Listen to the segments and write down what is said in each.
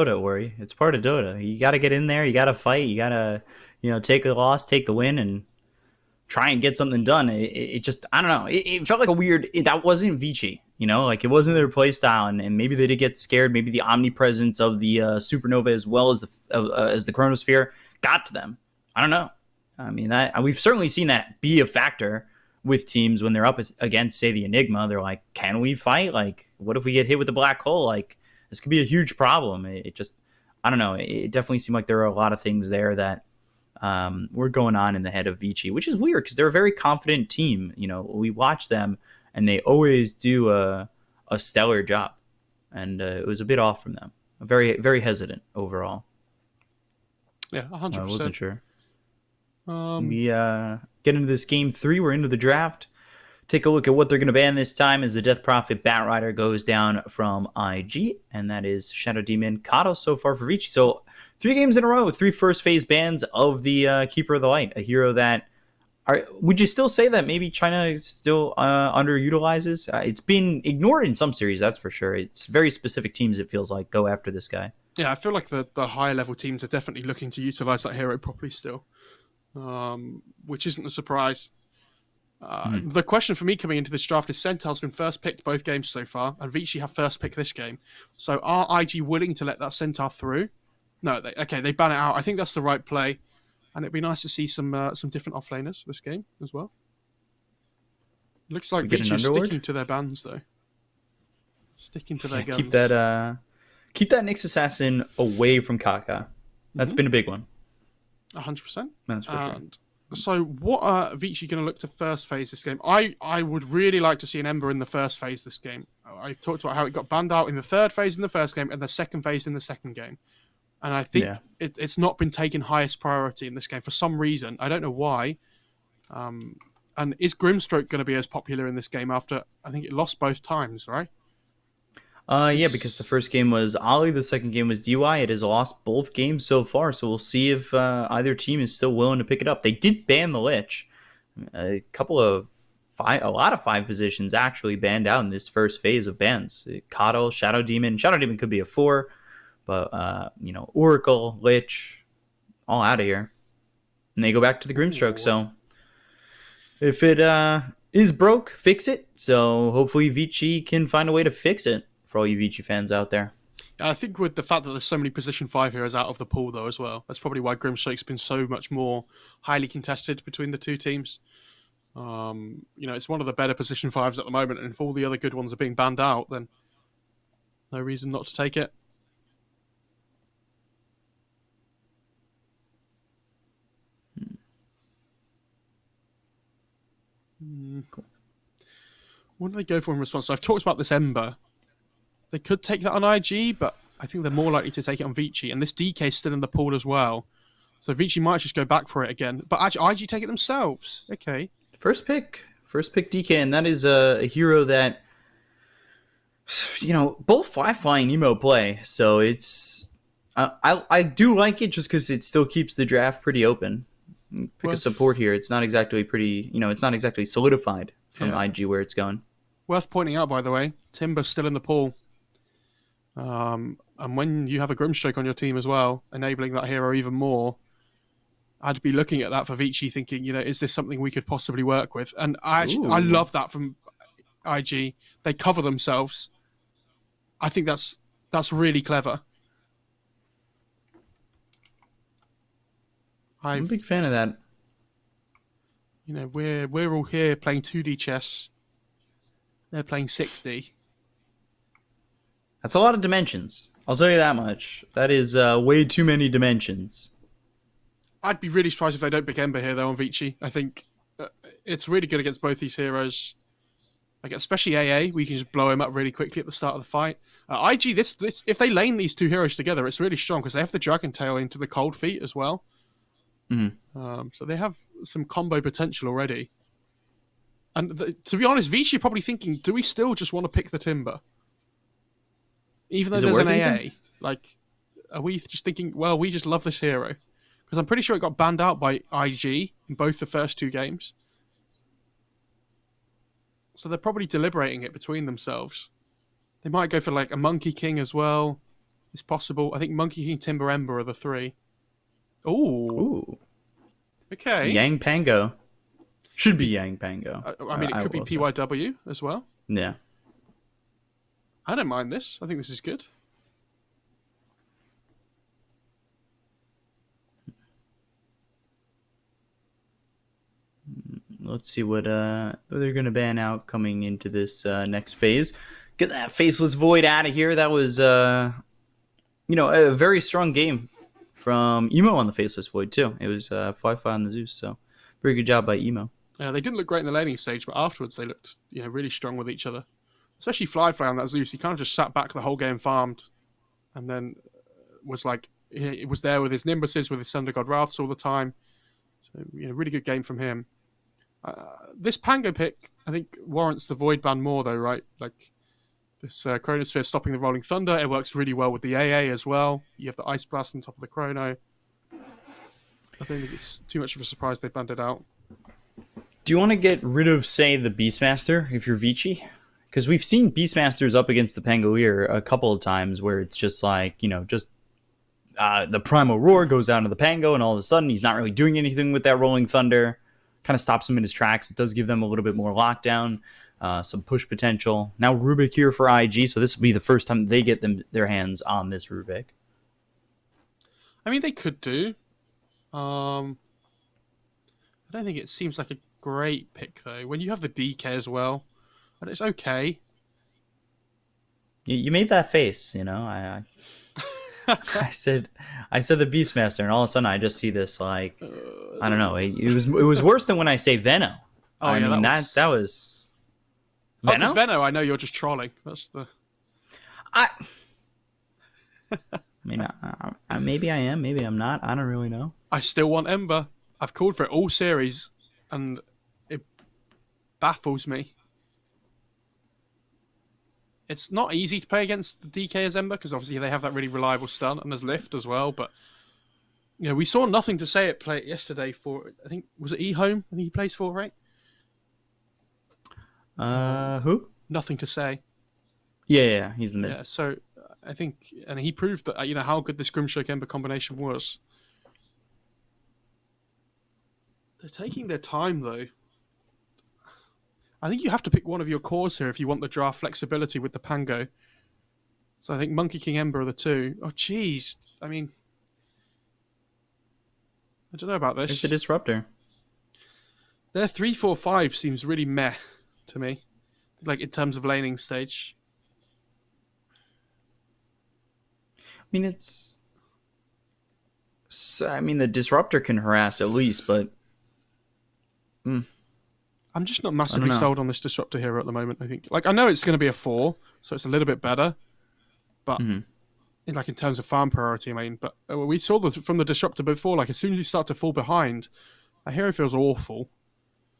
Dota, Ori. It's part of Dota. You got to get in there. You got to fight. You got to, take the loss, take the win, and try and get something done. It just, I don't know. It felt like a weird. That wasn't Vici. Like it wasn't their play style, and maybe they did get scared. Maybe the omnipresence of the supernova as well as the chronosphere got to them. I don't know. I mean, we've certainly seen that be a factor with teams when they're up against, say, the Enigma. They're like, can we fight? Like, what if we get hit with the black hole? Like, this could be a huge problem. It just, I don't know. It definitely seemed like there were a lot of things there that were going on in the head of Vici, which is weird because they're a very confident team. We watch them and they always do a stellar job. And it was a bit off from them. Very, very hesitant overall. Yeah, 100%. I wasn't sure. We get into this game 3. We're into the draft. Take a look at what they're going to ban this time as the Death Prophet Batrider goes down from IG, and that is Shadow Demon Kato so far for Vici. So 3 games in a row, 3 first phase bans of the Keeper of the Light, a hero that would you still say that maybe China still underutilizes? It's been ignored in some series, that's for sure. It's very specific teams, it feels like, go after this guy. Yeah, I feel like the higher level teams are definitely looking to utilize that hero properly still, which isn't a surprise. The question for me coming into this draft is Centaur's been first picked both games so far, and Vici have first pick this game. So are IG willing to let that Centaur through? No, they ban it out. I think that's the right play, and it'd be nice to see some different offlaners this game as well. Looks like Vici is sticking to their bans though, sticking to their guns. Keep that Nyx Assassin away from Kaka. That's been a big one. 100%. That's for sure. So what are Vici going to look to first phase this game? I would really like to see an Ember in the first phase this game. I talked about how it got banned out in the third phase in the first game and the second phase in the second game. And I think it's not been taken highest priority in this game for some reason. I don't know why. And is Grimstroke going to be as popular in this game after, I think it lost both times, right? Yeah, because the first game was Ollie, the second game was DY. It has lost both games so far, so we'll see if either team is still willing to pick it up. They did ban the Lich. A lot of 5 positions actually banned out in this first phase of bans. Coddle, Shadow Demon. Shadow Demon could be a 4, but Oracle, Lich, all out of here. And they go back to the Grimstroke, so if it is broke, fix it. So hopefully Vici can find a way to fix it. For all you Vici fans out there. I think with the fact that there's so many position 5 heroes out of the pool though as well, that's probably why Grimstroke's been so much more highly contested between the two teams. It's one of the better position 5s at the moment, and if all the other good ones are being banned out, then no reason not to take it. Cool. What do they go for in response? So I've talked about this Ember. They could take that on IG, but I think they're more likely to take it on Vici. And this DK is still in the pool as well. So Vici might just go back for it again. But actually, IG take it themselves. Okay. First pick DK, and that is a hero that, both fly and emo play. So it's, I do like it just because it still keeps the draft pretty open. Pick a support here. It's not exactly it's not exactly solidified from IG where it's going. Worth pointing out, by the way, Timber's still in the pool. And when you have a Grimstroke on your team as well, enabling that hero even more, I'd be looking at that for Vici thinking, is this something we could possibly work with? And I love that from IG. They cover themselves. I think that's really clever. I'm a big fan of that. We're all here playing 2D chess. They're playing 6D. That's a lot of dimensions. I'll tell you that much. That is way too many dimensions. I'd be really surprised if they don't pick Ember here, though, on Vici. I think it's really good against both these heroes. Like, especially AA, we can just blow him up really quickly at the start of the fight. IG, this if they lane these two heroes together, it's really strong because they have the Dragon Tail into the Cold Feet as well. Mm-hmm. So they have some combo potential already. And to be honest, Vici are probably thinking, do we still just want to pick the Timber? Even though there's an AA. Like, are we just thinking, well, we just love this hero? Because I'm pretty sure it got banned out by IG in both the first 2 games. So they're probably deliberating it between themselves. They might go for like a Monkey King as well. is possible. I think Monkey King, Timber, Ember are the three. Ooh, Ooh, okay. Yang Pango should be Yang Pango. I mean, it I could be will say. PYW as well. Yeah. I don't mind this. I think this is good. Let's see what they're gonna ban out coming into this next phase. Get that Faceless Void out of here. That was a very strong game from Emo on the Faceless Void too. It was 5-5 on the Zeus, so very good job by Emo. They didn't look great in the laning stage, but afterwards they looked really strong with each other. Especially Fly on that Zeus. He kind of just sat back the whole game, farmed, and then was like he was there with his Nimbuses, with his Thunder God Wraths all the time. So really good game from him. This Pango pick, I think, warrants the Void ban more, though, right? Like, this Chronosphere stopping the Rolling Thunder, it works really well with the AA as well. You have the Ice Blast on top of the Chrono. I don't think it's too much of a surprise they banned it out. Do you want to get rid of, say, the Beastmaster if you're Vici? Because we've seen Beastmasters up against the Pangolier a couple of times where it's just like, the Primal Roar goes down to the Pango, and all of a sudden he's not really doing anything with that Rolling Thunder. Kind of stops them in his tracks. It does give them a little bit more lockdown, some push potential. Now Rubik here for IG, so this will be the first time they get their hands on this Rubik. I mean, they could do. I don't think it seems like a great pick, though. When you have the DK as well, and it's okay. You made that face, I said the Beastmaster, and all of a sudden I just see this like I don't know. It was worse than when I say Venno. Oh, that was Venno. Oh, Venno, I know you're just trolling. That's the. I mean, maybe I am, maybe I'm not. I don't really know. I still want Ember. I've called for it all series, and it baffles me. It's not easy to play against the DK as Ember because obviously they have that really reliable stun, and there's Lift as well. But we saw nothing to say at play yesterday for. I think was it eHome? I think he plays for, right? Who? Nothing to say. Yeah, he's in the mid. Yeah, so I think, and he proved that how good this Grimstroke Ember combination was. They're taking their time though. I think you have to pick one of your cores here if you want the draft flexibility with the Pango. So I think Monkey King Ember are the two. Oh, jeez. I mean, I don't know about this. It's a Disruptor. Their 3-4-5 seems really meh to me, like in terms of laning stage. I mean, the Disruptor can harass at least, but. I'm just not massively sold on this Disruptor hero at the moment, I think. Like, I know it's going to be a 4, so it's a little bit better. But, in terms of farm priority, I mean, but we saw from the Disruptor before, like, as soon as you start to fall behind, a hero feels awful.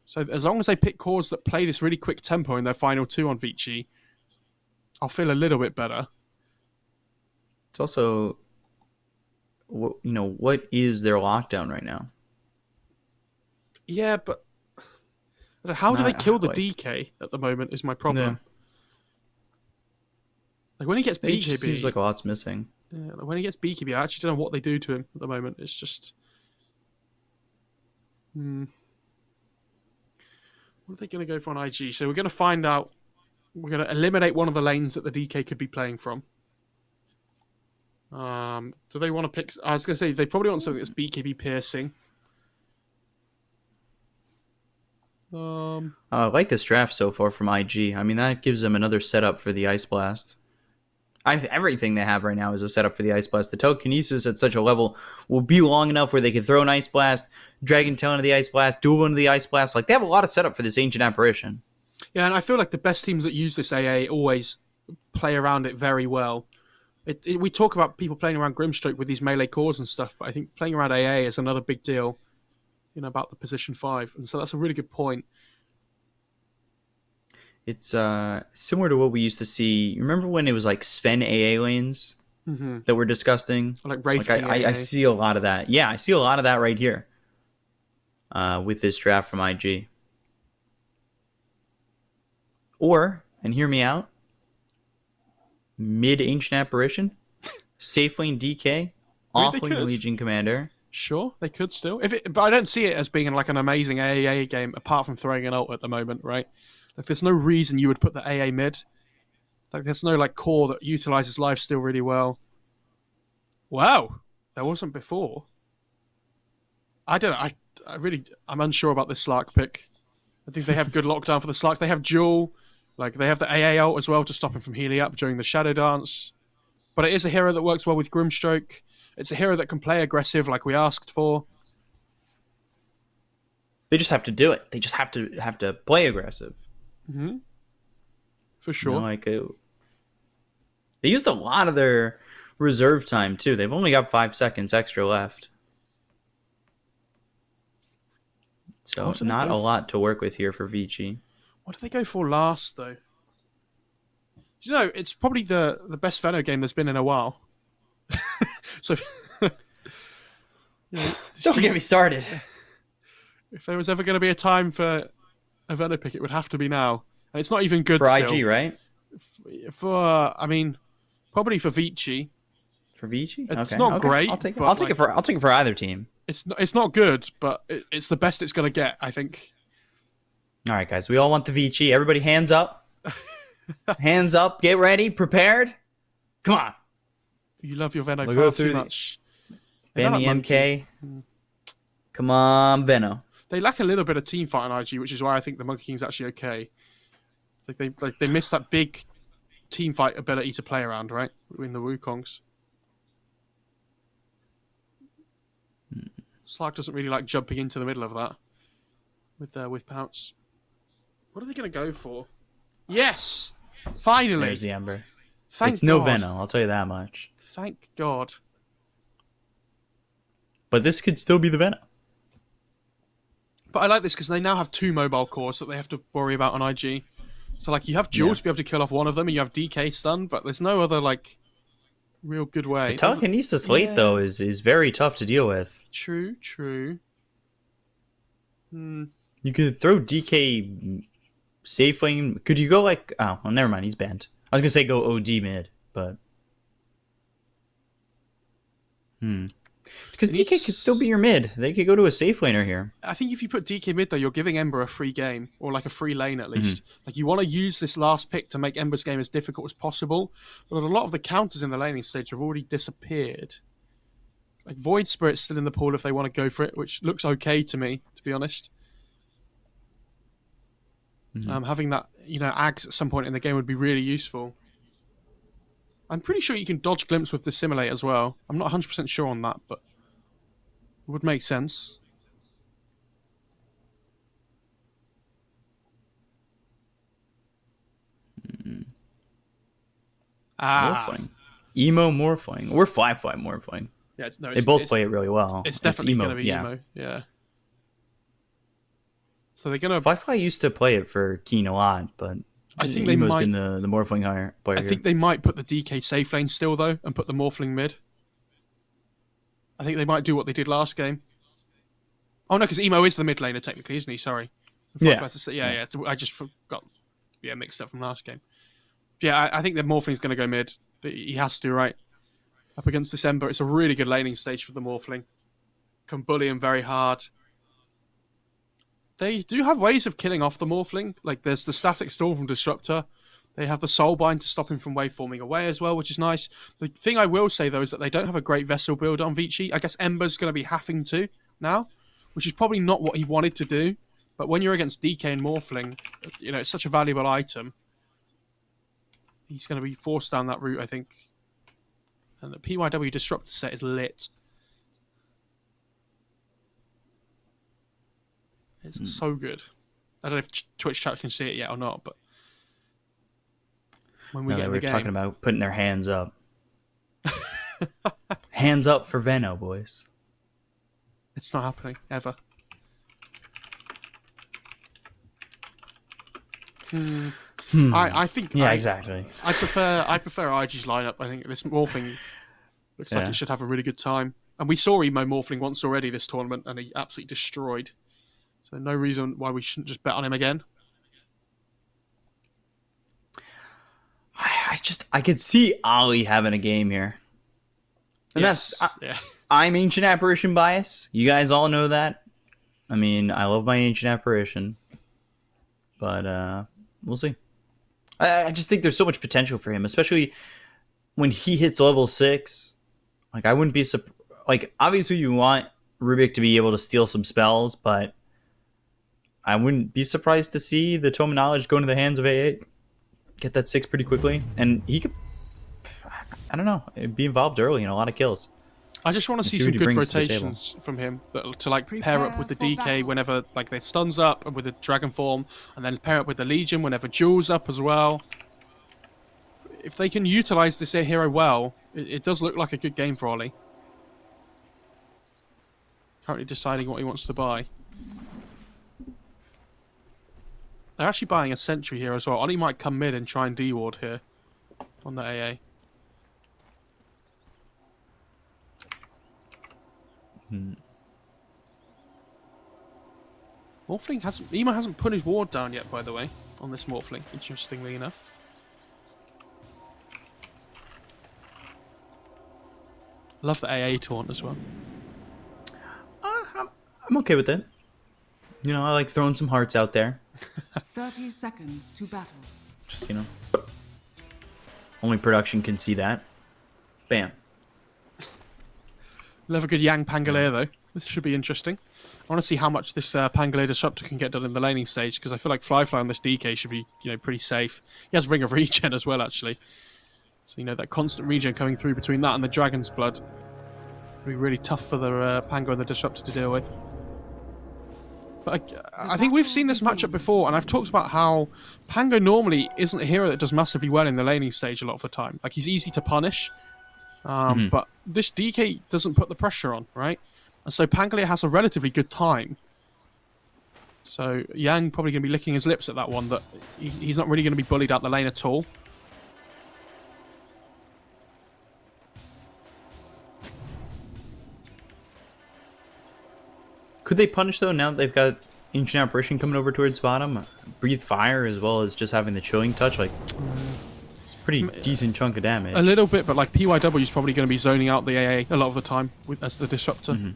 So as long as they pick cores that play this really quick tempo in their final 2 on Vici, I'll feel a little bit better. It's also, what is their lockdown right now? Yeah, but how do they kill the DK at the moment is my problem. Yeah. Like when he gets BKB, it just seems like a lot's missing. Yeah, like when he gets BKB, I actually don't know what they do to him at the moment. It's just, what are they going to go for on IG? So we're going to find out. We're going to eliminate one of the lanes that the DK could be playing from. Do they want to pick? I was going to say they probably want something that's BKB piercing. I like this draft so far from IG. I mean, that gives them another setup for the Ice Blast. Everything they have right now is a setup for the Ice Blast. The telekinesis at such a level will be long enough where they can throw an Ice Blast, Dragon Tail into the Ice Blast, duel into the Ice Blast. Like, they have a lot of setup for this Ancient Apparition. Yeah, and I feel like the best teams that use this AA always play around it very well. We talk about people playing around Grimstroke with these melee cores and stuff, but I think playing around AA is another big deal. About the position 5, and so that's a really good point. It's similar to what we used to see. You remember when it was like Sven AA lanes that were disgusting? Like Wraith. I see a lot of that. Yeah, I see a lot of that right here with this draft from IG. Or, and hear me out, mid Ancient Apparition, Safe lane DK, I mean, they off lane could. Legion Commander. Sure, they could still. But I don't see it as being like an amazing AAA game apart from throwing an ult at the moment, right? Like, there's no reason you would put the AA mid. Like, there's no like core that utilizes lifesteal really well. Wow, there wasn't before. I don't know. I'm unsure about this Slark pick. I think they have good lockdown for the Slark. They have dual, like they have the AA ult as well to stop him from healing up during the Shadow Dance. But it is a hero that works well with Grimstroke. It's a hero that can play aggressive like we asked for. They just have to do it. They just have to play aggressive. Mm-hmm. For sure. You know, like they used a lot of their reserve time too. They've only got 5 seconds extra left. So not a lot to work with here for Vici. What do they go for last, though? You know, it's probably the best Veno game there's been in a while. So, you know, don't get me started. If there was ever going to be a time for a Veno pick, it would have to be now. And it's not even good for still. IG, right? I mean, probably for Vici. For Vici, it's not great. I'll take it for either team. It's not good, but it's the best it's going to get, I think. All right, guys. We all want the Vici. Everybody hands up. Hands up. Get ready. Prepared. Come on. You love your Veno far too much. Benny MK. Come on, Veno. They lack a little bit of team fight on IG, which is why I think the Monkey King's actually okay. It's like they miss that big team fight ability to play around, right? In the Wukongs. Slark doesn't really like jumping into the middle of that with Pounce. What are they going to go for? Yes! Finally! There's the Ember. Thank it's God. no Veno, I'll tell you that much. Thank God. But this could still be the Veno. But I like this because they now have 2 mobile cores that they have to worry about on IG. So, like, you have Jules to be able to kill off one of them, and you have DK stun, but there's no other, like, real good way. The telekinesis late, though, is very tough to deal with. True. You could throw DK safe lane. Could you go, like... Oh, well, never mind. He's banned. I was going to say go OD mid, but... Because DK could still be your mid. They could go to a safe laner here. I think if you put DK mid, though, you're giving Ember a free game, or like a free lane at least. Like, you want to use this last pick to make Ember's game as difficult as possible, but a lot of the counters in the laning stage have already disappeared. Like, Void Spirit's still in the pool if they want to go for it, which looks okay to me, to be honest. Having that, Ags at some point in the game would be really useful. I'm pretty sure you can dodge Glimpse with Dissimilate as well. I'm not 100% sure on that, but it would make sense. Morphling. Emo Morphling. Or 5-5 Morphling. Yeah, they both play it really well. It's definitely going to be Emo. Yeah. So they're going to... 5-5 used to play it for Keen a lot, but I think Emo's been the Morphling higher player. I think they might put the DK safe lane still, though, and put the Morphling mid. I think they might do what they did last game. Oh, no, because Emo is the mid laner, technically, isn't he? Sorry. Yeah. Yeah. I just forgot. Yeah, mixed up from last game. Yeah, I think the Morphling's going to go mid. He has to, right? Up against December, it's a really good laning stage for the Morphling. Can bully him very hard. They do have ways of killing off the Morphling. Like, there's the Static Storm from Disruptor. They have the Soulbind to stop him from waveforming away as well, which is nice. The thing I will say, though, is that they don't have a great Vessel build on Vici. I guess Ember's going to be having to now, which is probably not what he wanted to do. But when you're against DK and Morphling, it's such a valuable item. He's going to be forced down that route, I think. And the PYW Disruptor set is lit. It's so good. I don't know if Twitch chat can see it yet or not, but when we get in the game... talking about putting their hands up. Hands up for Veno, boys. It's not happening, ever. I think... Yeah, exactly. I prefer IG's lineup. I think this Morphling looks like it should have a really good time. And we saw Emo Morphling once already this tournament, and he absolutely destroyed. So no reason why we shouldn't just bet on him again. I could see Ollie having a game here. And yes. I'm Ancient Apparition bias. You guys all know that. I mean, I love my Ancient Apparition. But we'll see. I just think there's so much potential for him, especially when he hits level 6. Like, I wouldn't be like, obviously you want Rubik to be able to steal some spells, but I wouldn't be surprised to see the Tome of Knowledge go into the hands of A8, get that 6 pretty quickly, and he could, I don't know, be involved early in a lot of kills. I just want to see some good rotations from him to like pair up with the DK whenever like their stun's up, and with the Dragon Form, and then pair up with the Legion whenever Duel's up as well. If they can utilize this hero well, it does look like a good game for Ollie. Currently deciding what he wants to buy. They're actually buying a Sentry here as well. Ollie might come mid and try and D-ward here on the AA. Morphling hasn't... Ema hasn't put his ward down yet, by the way, on this Morphling, interestingly enough. Love the AA taunt as well. I'm okay with it. You know, I like throwing some hearts out there. 30 seconds to battle. Just, you know, only production can see that. Bam. Love a good Yang Pangolier, though. This should be interesting. I want to see how much this Pangolier Disruptor can get done in the laning stage, because I feel like Fly on this DK should be, you know, pretty safe. He has Ring of Regen as well, actually. So, you know, that constant regen coming through between that and the Dragon's Blood will be really tough for the Pango and the Disruptor to deal with. But I think we've seen this matchup before, and I've talked about how Pango normally isn't a hero that does massively well in the laning stage a lot of the time. Like, he's easy to punish, but this DK doesn't put the pressure on, right? And so Pangolier has a relatively good time. So Yang probably going to be licking his lips at that one, that he's not really going to be bullied out the lane at all. Could they punish, though, now that they've got Ancient Apparition coming over towards bottom? Breathe Fire, as well as just having the Chilling Touch, like, it's a pretty decent chunk of damage. A little bit, but like PYW is probably going to be zoning out the AA a lot of the time as the Disruptor.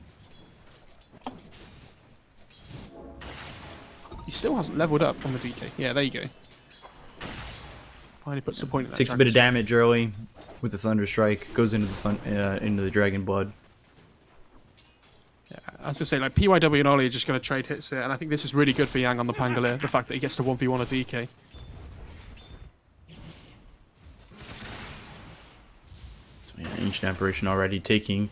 He still hasn't leveled up from the DK. Yeah, there you go. Finally puts the point in that. Takes a bit of damage early with the Thunder Strike, goes into the Dragon Blood. Yeah, I was going to say, like, PYW and Ollie are just going to trade hits here, and I think this is really good for Yang on the Pangolier, the fact that he gets to 1v1 a DK. So, yeah, Ancient Apparition already taking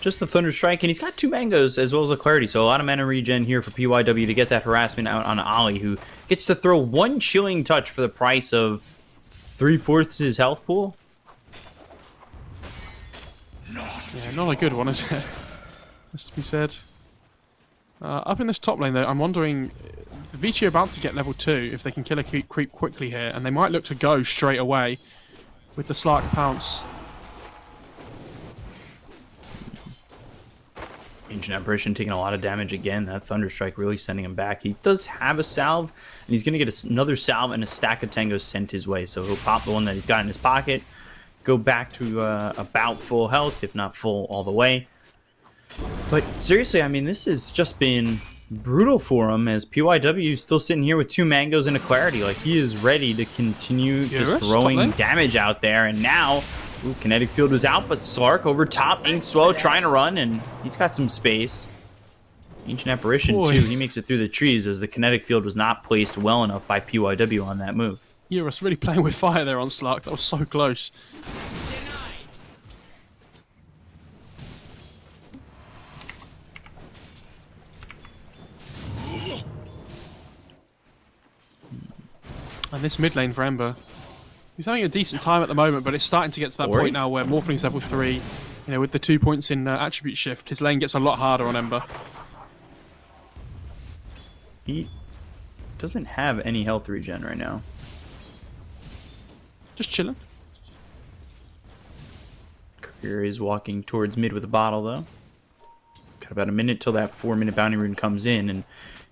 just the Thunder Strike, and he's got 2 Mangoes as well as a Clarity, so a lot of mana regen here for PYW to get that harassment out on Ollie, who gets to throw 1 Chilling Touch for the price of 3/4 his health pool. Yeah, not a good one, is it? Has to be said. Up in this top lane, though, I'm wondering, the Vici are about to get level 2 if they can kill a creep quickly here, and they might look to go straight away with the Slark Pounce. Ancient Apparition taking a lot of damage again. That Thunder Strike really sending him back. He does have a salve, and he's going to get another salve and a stack of Tangos sent his way, so he'll pop the one that he's got in his pocket, go back to about full health, if not full all the way. But seriously, I mean, this has just been brutal for him, as PYW is still sitting here with 2 Mangoes and a Clarity. Like, he is ready to continue just throwing damage out there. And now, Kinetic Field was out, but Slark over top, Inkswell trying to run, and he's got some space. Ancient Apparition, too. He makes it through the trees, as the Kinetic Field was not placed well enough by PYW on that move. Eurus really playing with fire there on Slark. That was so close. And this mid lane for Ember, he's having a decent time at the moment, but it's starting to get to that point now where Morphling's level 3, you know, with the 2 points in attribute shift, his lane gets a lot harder on Ember. He doesn't have any health regen right now. Just chilling. Career is walking towards mid with a bottle, though. Got about a minute till that 4-minute bounty rune comes in, and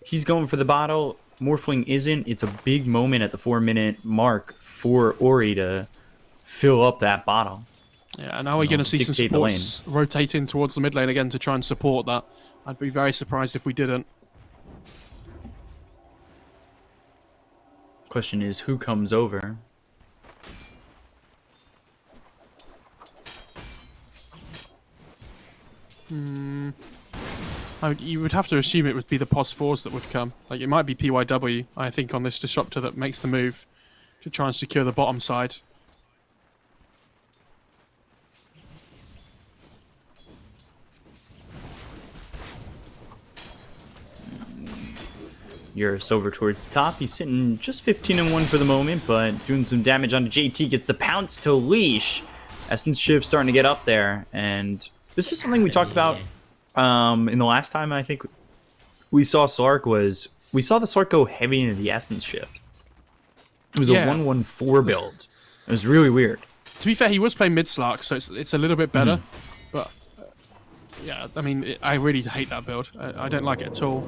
he's going for the bottle. Morphling isn't. It's a big moment at the 4-minute mark for Ori to fill up that bottle. Yeah, and now we're going to see some dictate the lane. supports rotating towards the mid lane again to try and support that. I'd be very surprised if we didn't. Question is, who comes over? You would have to assume it would be the POS 4s that would come. Like, it might be PYW, I think, on this disruptor that makes the move to try and secure the bottom side. Eurus over towards top. He's sitting just 15-1 for the moment, but doing some damage onto JT. Gets the pounce to leash. Essence Shift starting to get up there, and this is something we talked about in the last time I think we saw Slark. Was we saw the Slark go heavy into the Essence Shift. It was a 1-1-4 build. It was really weird. To be fair, he was playing mid Slark, so it's a little bit better. But yeah, I mean, I really hate that build. I don't like it at all.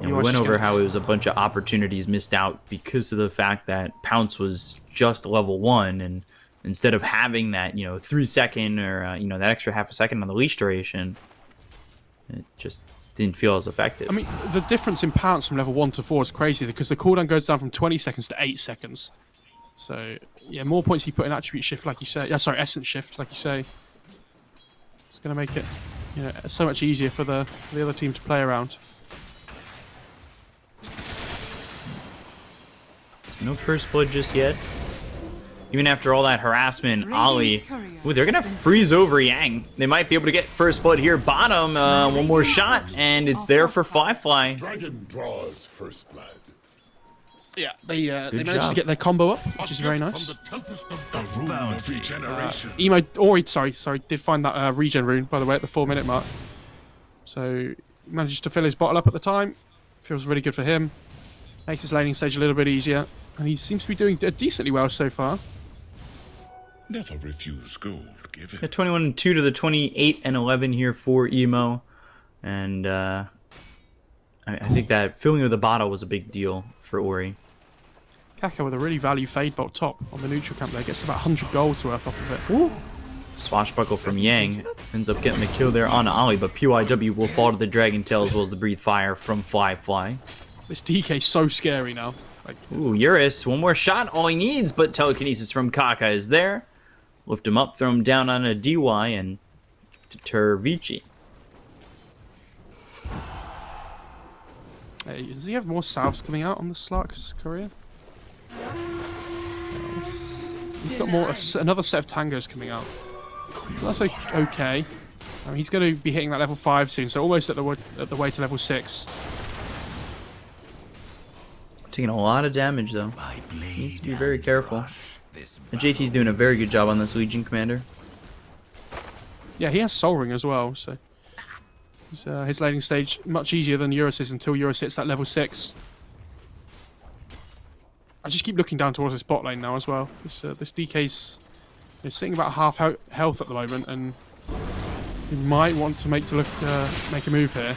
And we went over how it was a bunch of opportunities missed out because of the fact that Pounce was just level 1, and instead of having that, 3-second or that extra half a second on the leash duration, it just didn't feel as effective. I mean, the difference in Pounce from level 1 to 4 is crazy because the cooldown goes down from 20 seconds to 8 seconds. So yeah, more points you put in attribute shift, like you say. Yeah, sorry, essence shift, like you say. It's gonna make it, so much easier for the other team to play around. No first blood just yet. Even after all that harassment, Ollie. Ooh, they're gonna freeze over Yang. They might be able to get first blood here. Bottom, one more shot, and it's there for Fly. Dragon draws first blood. Yeah, they managed to get their combo up, which is very nice. Emo, Ori, sorry, did find that regen rune, by the way, at the 4-minute mark. So, he managed to fill his bottle up at the time. Feels really good for him. Makes his laning stage a little bit easier. And he seems to be doing decently well so far. Never refuse gold given. 21-2 to the 28-11 here for Emo. And I think that filling of the bottle was a big deal for Ori. Kaka with a really value fade bolt top on the neutral camp there. Gets about 100 golds worth off of it. Ooh. Swashbuckle from Yang. Ends up getting the kill there on Ollie, but PYW will fall to the Dragon Tail as well as the Breathe Fire from Fly. This DK's so scary now. Ooh, Eurus, one more shot, all he needs, but telekinesis from Kaka is there. Lift him up, throw him down on a DY, and deter Vici. Hey, does he have more salves coming out on the Slark's career? He's got another set of tangos coming out. So that's okay. I mean, he's going to be hitting that level 5 soon, so almost at the way to level 6. Taking a lot of damage, though. Needs to be very careful. And JT's doing a very good job on this Legion Commander. Yeah, he has Soul Ring as well, so his laning stage much easier than Eurus's until Eurus hits that level 6. I just keep looking down towards this bot lane now as well. This DK's sitting about half health at the moment, and he might want to make a move here.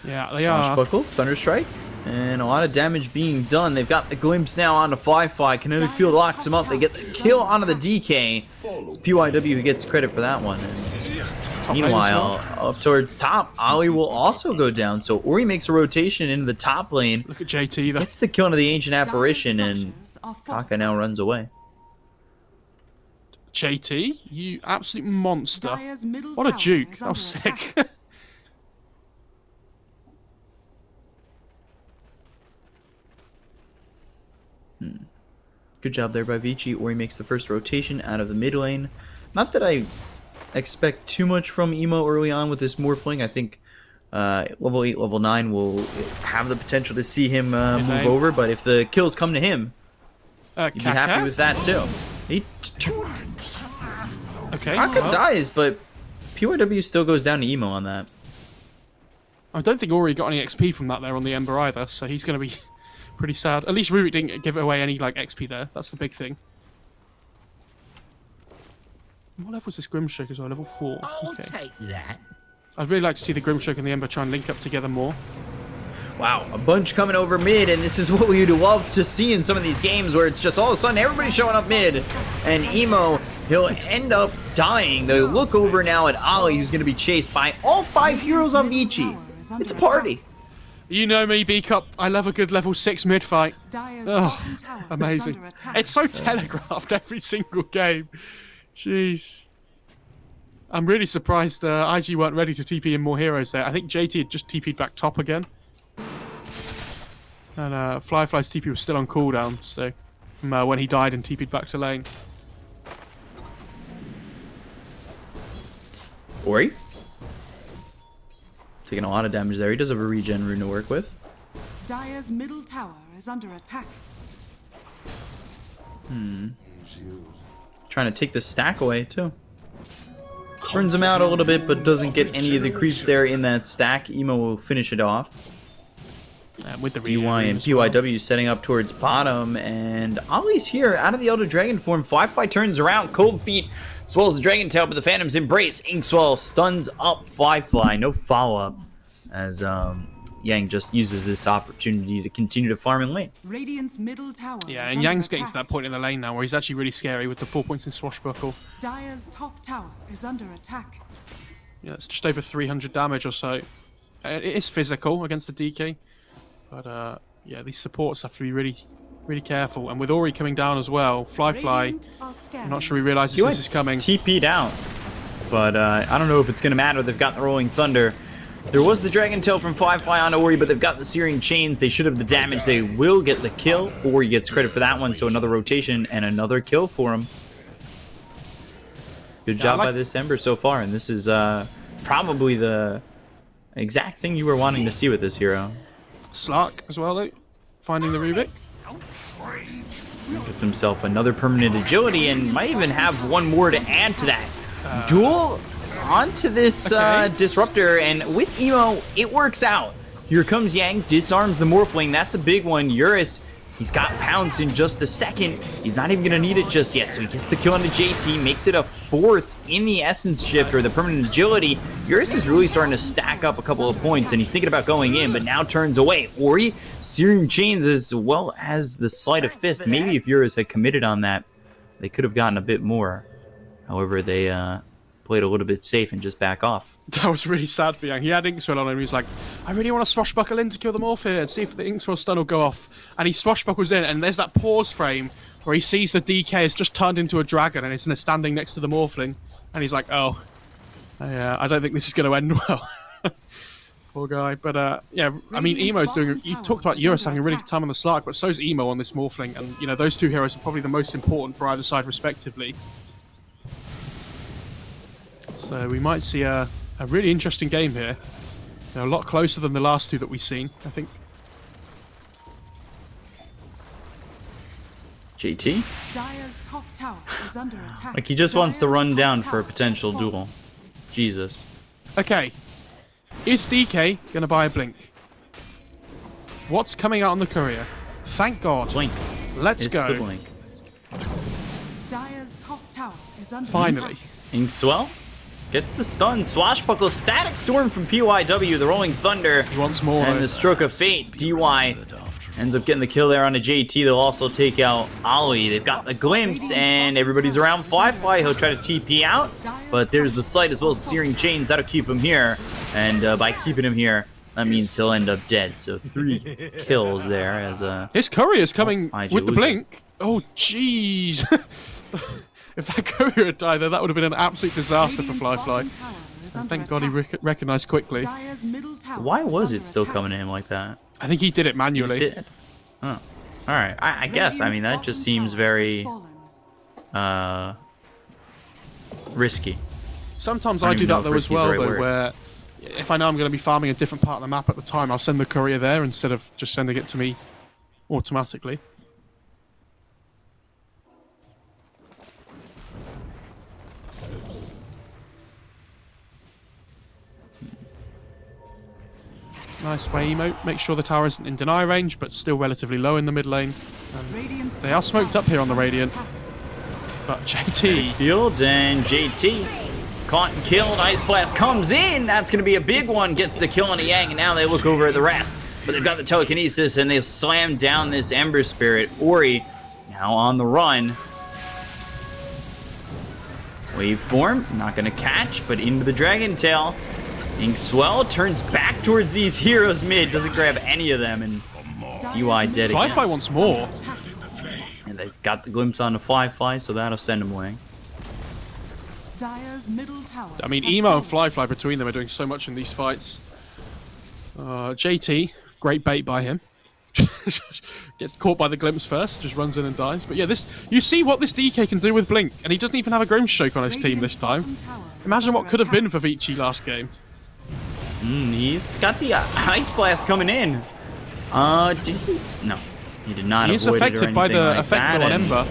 Yeah, they are. Swashbuckle, Thunderstrike. And a lot of damage being done. They've got the glimpse now onto Fly. Kinetic Field locks him up. They get the kill onto the DK. It's PYW who gets credit for that one. And meanwhile, up towards top, Ollie will also go down. So Ori makes a rotation into the top lane. Look at JT there. Gets the kill into the Ancient Apparition, and Kaka now runs away. JT, you absolute monster. What a juke. That was sick. Good job there by Vici. Ori makes the first rotation out of the mid lane. Not that I expect too much from Emo early on with this Morphling. I think level 8, level 9 will have the potential to see him move over, but if the kills come to him, you'd be happy with that too. Okay. Kaka dies, but PYW still goes down to Emo on that. I don't think Ori got any XP from that there on the Ember either, so he's going to be pretty sad. At least Rubik didn't give away any XP there. That's the big thing. What level is this Grimstroke as well? Level 4. I'll take that. I'd really like to see the Grimstroke and the Ember try and link up together more. Wow, a bunch coming over mid, and this is what we'd love to see in some of these games where it's just all of a sudden everybody's showing up mid, and Emo He'll end up dying. They look over now at Ali, who's going to be chased by all 5 heroes on Vici. It's a party. You know me, B-Cup. I love a good level 6 mid fight. Dire's Oh, bottom tower is amazing. under attack. It's so telegraphed every single game. Jeez. I'm really surprised IG weren't ready to TP in more heroes there. I think JT had just TP'd back top again. And Fly's TP was still on cooldown, so from when he died and TP'd back to lane. Ori? Taking a lot of damage there. He does have a regen rune to work with. Dire's middle tower is under attack. Trying to take the stack away, too. Burns him out a little bit, but doesn't get any of the creeps there in that stack. Emo will finish it off. With the DY and PYW setting up towards bottom, and Ollie's here out of the Elder Dragon form. Fly turns around, Cold Feet, as well as the Dragon Tail, but the Phantom's Embrace. Inkswell stuns up Fly, no follow-up, as Yang just uses this opportunity to continue to farm in lane. Radiant's middle tower Yeah, is and under Yang's getting to attack. that point in the lane now where he's actually really scary with the 4 points in Swashbuckle. Dire's top tower is under attack. Yeah, it's just over 300 damage or so. It is physical against the DK, but yeah, these supports have to be really careful. And with Ori coming down as well, Fly, Radiant are I'm not sure he realizes PY this is coming. TP'd out, but I don't know if it's going to matter. They've got the Rolling Thunder. There was the Dragon Tail from Fly on Ori, but they've got the Searing Chains. They should have the damage. They will get the kill. Ori gets credit for that one, so another rotation and another kill for him. Good job by this Ember so far, and this is probably the exact thing you were wanting to see with this hero. Slark as well, though, finding the Rubik. Gets himself another permanent agility and might even have one more to add to that. Duel onto this disruptor, and with Emo, it works out. Here comes Yang, disarms the Morphling. That's a big one. Eurus, he's got pounced in just a second. He's not even going to need it just yet, so he gets the kill on the JT, makes it a 4th in the Essence Shift, or the permanent agility. Eurus is really starting to stack up a couple of points, and he's thinking about going in, but now turns away. Ori, Searing Chains, as well as the Sleight of Fist. Maybe if Eurus had committed on that, they could have gotten a bit more. However, they played a little bit safe and just back off. That was really sad for Yang. He had Inkswell on him. He was like, I really want to swashbuckle in to kill them off here and see if the Inkswell stun will go off. And he swashbuckles in, and there's that pause frame where he sees the DK has just turned into a dragon and is standing next to the Morphling. And he's like, oh, yeah, I don't think this is going to end well. Poor guy. But, yeah, I mean, Emo's doing... You talked about Eurus having a really good time on the Slark, but so's Emo on this Morphling. And, you know, those two heroes are probably the most important for either side, respectively. So we might see a really interesting game here. You know, a lot closer than the last two that we've seen, I think. JT? Dire's top tower is under attack. Like, he just wants to Dire's run top down tower for a has potential fallen. duel. Jesus. Okay. Is DK going to buy a Blink? What's coming out on the courier? Thank God. Blink. Let's It's go. the Blink. Dire's top tower is under Finally. attack. Inkswell gets the stun. Swashbuckle, Static Storm from PYW, the Rolling Thunder. He wants more. And the Stroke of Fate. DY ends up getting the kill there on a JT. They'll also take out Ollie. They've got the Glimpse, and everybody's around Fly. He'll try to TP out, but there's the Sleight as well as Searing Chains. That'll keep him here, and by keeping him here, that means he'll end up dead. So 3 kills there as His courier's coming IG with the losing. Blink. Oh, jeez. If that courier had died there, that would have been an absolute disaster for Radiant's Fly. bottom tower is under Thank God he attack. recognized quickly. Dire's middle tower why is was under it still attack. coming to him like that? I think he did it He manually. did. Oh, all right. I guess. I mean, that just seems very risky. Sometimes I I don't do even know that if though as risky's the well, right though, word. where if I know I'm going to be farming a different part of the map at the time, I'll send the courier there instead of just sending it to me automatically. Nice way emote. Make sure the tower isn't in deny range, but still relatively low in the mid lane. Radiant's They are smoked up here on the Radiant. attack. But JT, Field and JT caught and killed. Ice Blast comes in. That's going to be a big one. Gets the kill on a Yang, and now they look over at the rest. But they've got the telekinesis, and they've slammed down this Ember Spirit. Ori now on the run. Waveform, not going to catch, but into the Dragon Tail. Inkswell turns back towards these heroes mid, doesn't grab any of them, and DY dead again. Fly wants more. And they've got the glimpse on the Fly, so that'll send him away. Dire's middle tower. I mean, Emo and Fly between them are doing so much in these fights. JT, great bait by him. Gets caught by the glimpse first, just runs in and dies. But yeah, you see what this DK can do with Blink, and he doesn't even have a Grimstroke on his team this time. Imagine what could have been for Vici last game. He's got the Ice Blast coming in. Did he? No, he did not. He's avoid affected it or by the like effect that, on Ember.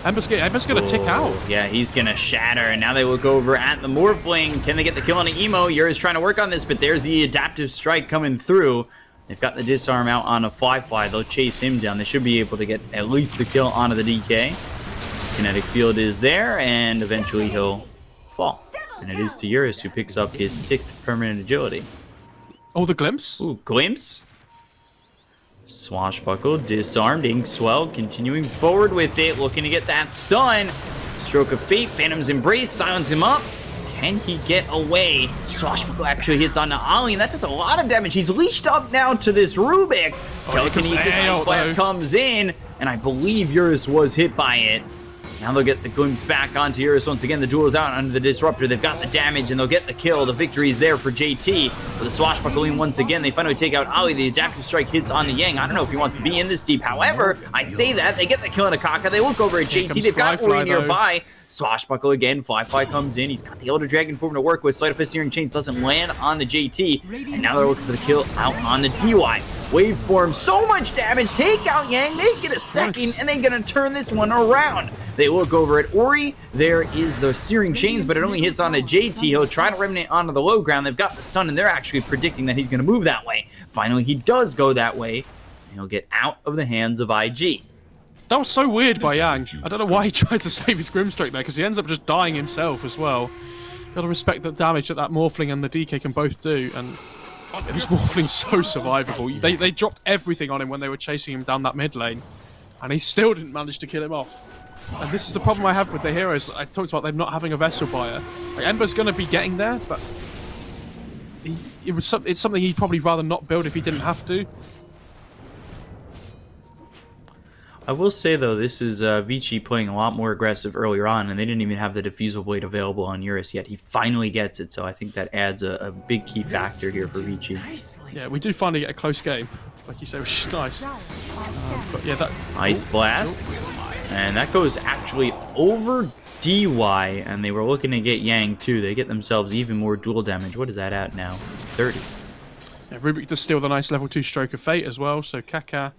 Ember's going to tick out. Yeah, he's going to shatter, and now they look over at the Morphling. Can they get the kill on the Emo? Yura's trying to work on this, but there's the Adaptive Strike coming through. They've got the Disarm out on a Fly. They'll chase him down. They should be able to get at least the kill onto the DK. Kinetic Field is there, and eventually he'll fall. And it is to Eurus, who picks up his 6th permanent agility. Oh, the Glimpse? Ooh, Glimpse. Swashbuckle, disarmed, Inkswell, continuing forward with it, looking to get that stun. Stroke of Fate, Phantom's Embrace, silence him up. Can he get away? Swashbuckle actually hits on the Ollie, and that does a lot of damage. He's leashed up now to this Rubik. Telekinesis Ice Blast comes in, and I believe Eurus was hit by it. Now they'll get the glimpse back onto Eurus once again. The duel is out under the Disruptor. They've got the damage, and they'll get the kill. The victory is there for JT. With the swashbuckling once again, they finally take out Ali. The Adaptive Strike hits on the Yang. I don't know if he wants to be in this team. However, I say that. They get the kill on Akaka. They look over at JT. They've got Ori nearby. Swashbuckle again. Fly comes in. He's got the Elder Dragon form to work with. Sleight of Fist Searing Chains doesn't land on the JT. And now they're looking for the kill out on the DY. Waveform, so much damage. Take out Yang. They get a second, and they're going to turn this one around. They look over at Ori. There is the Searing Chains, but it only hits on a JT. He'll try to remnant onto the low ground. They've got the stun, and they're actually predicting that he's going to move that way. Finally, he does go that way, and he'll get out of the hands of IG. That was so weird by Yang. I don't know why he tried to save his Grimstroke there, because he ends up just dying himself as well. Gotta respect the damage that Morphling and the DK can both do, and this Morphling's so survivable. They dropped everything on him when they were chasing him down that mid lane, and he still didn't manage to kill him off. And this is the problem I have with the heroes. I talked about them not having a Vessel buyer. Like, Ember's going to be getting there, but it's something he'd probably rather not build if he didn't have to. I will say, though, this is Vici playing a lot more aggressive earlier on, and they didn't even have the Diffusal Blade available on Eurus yet. He finally gets it, so I think that adds a big key factor here for Vici. Yeah, we do finally get a close game, like you say, which is nice. But yeah, that Ice Blast, and that goes actually over DY, and they were looking to get Yang too. They get themselves even more dual damage. What is that at now? 30. Yeah, Rubik does steal the nice level 2 Stroke of Fate as well, so Kaka,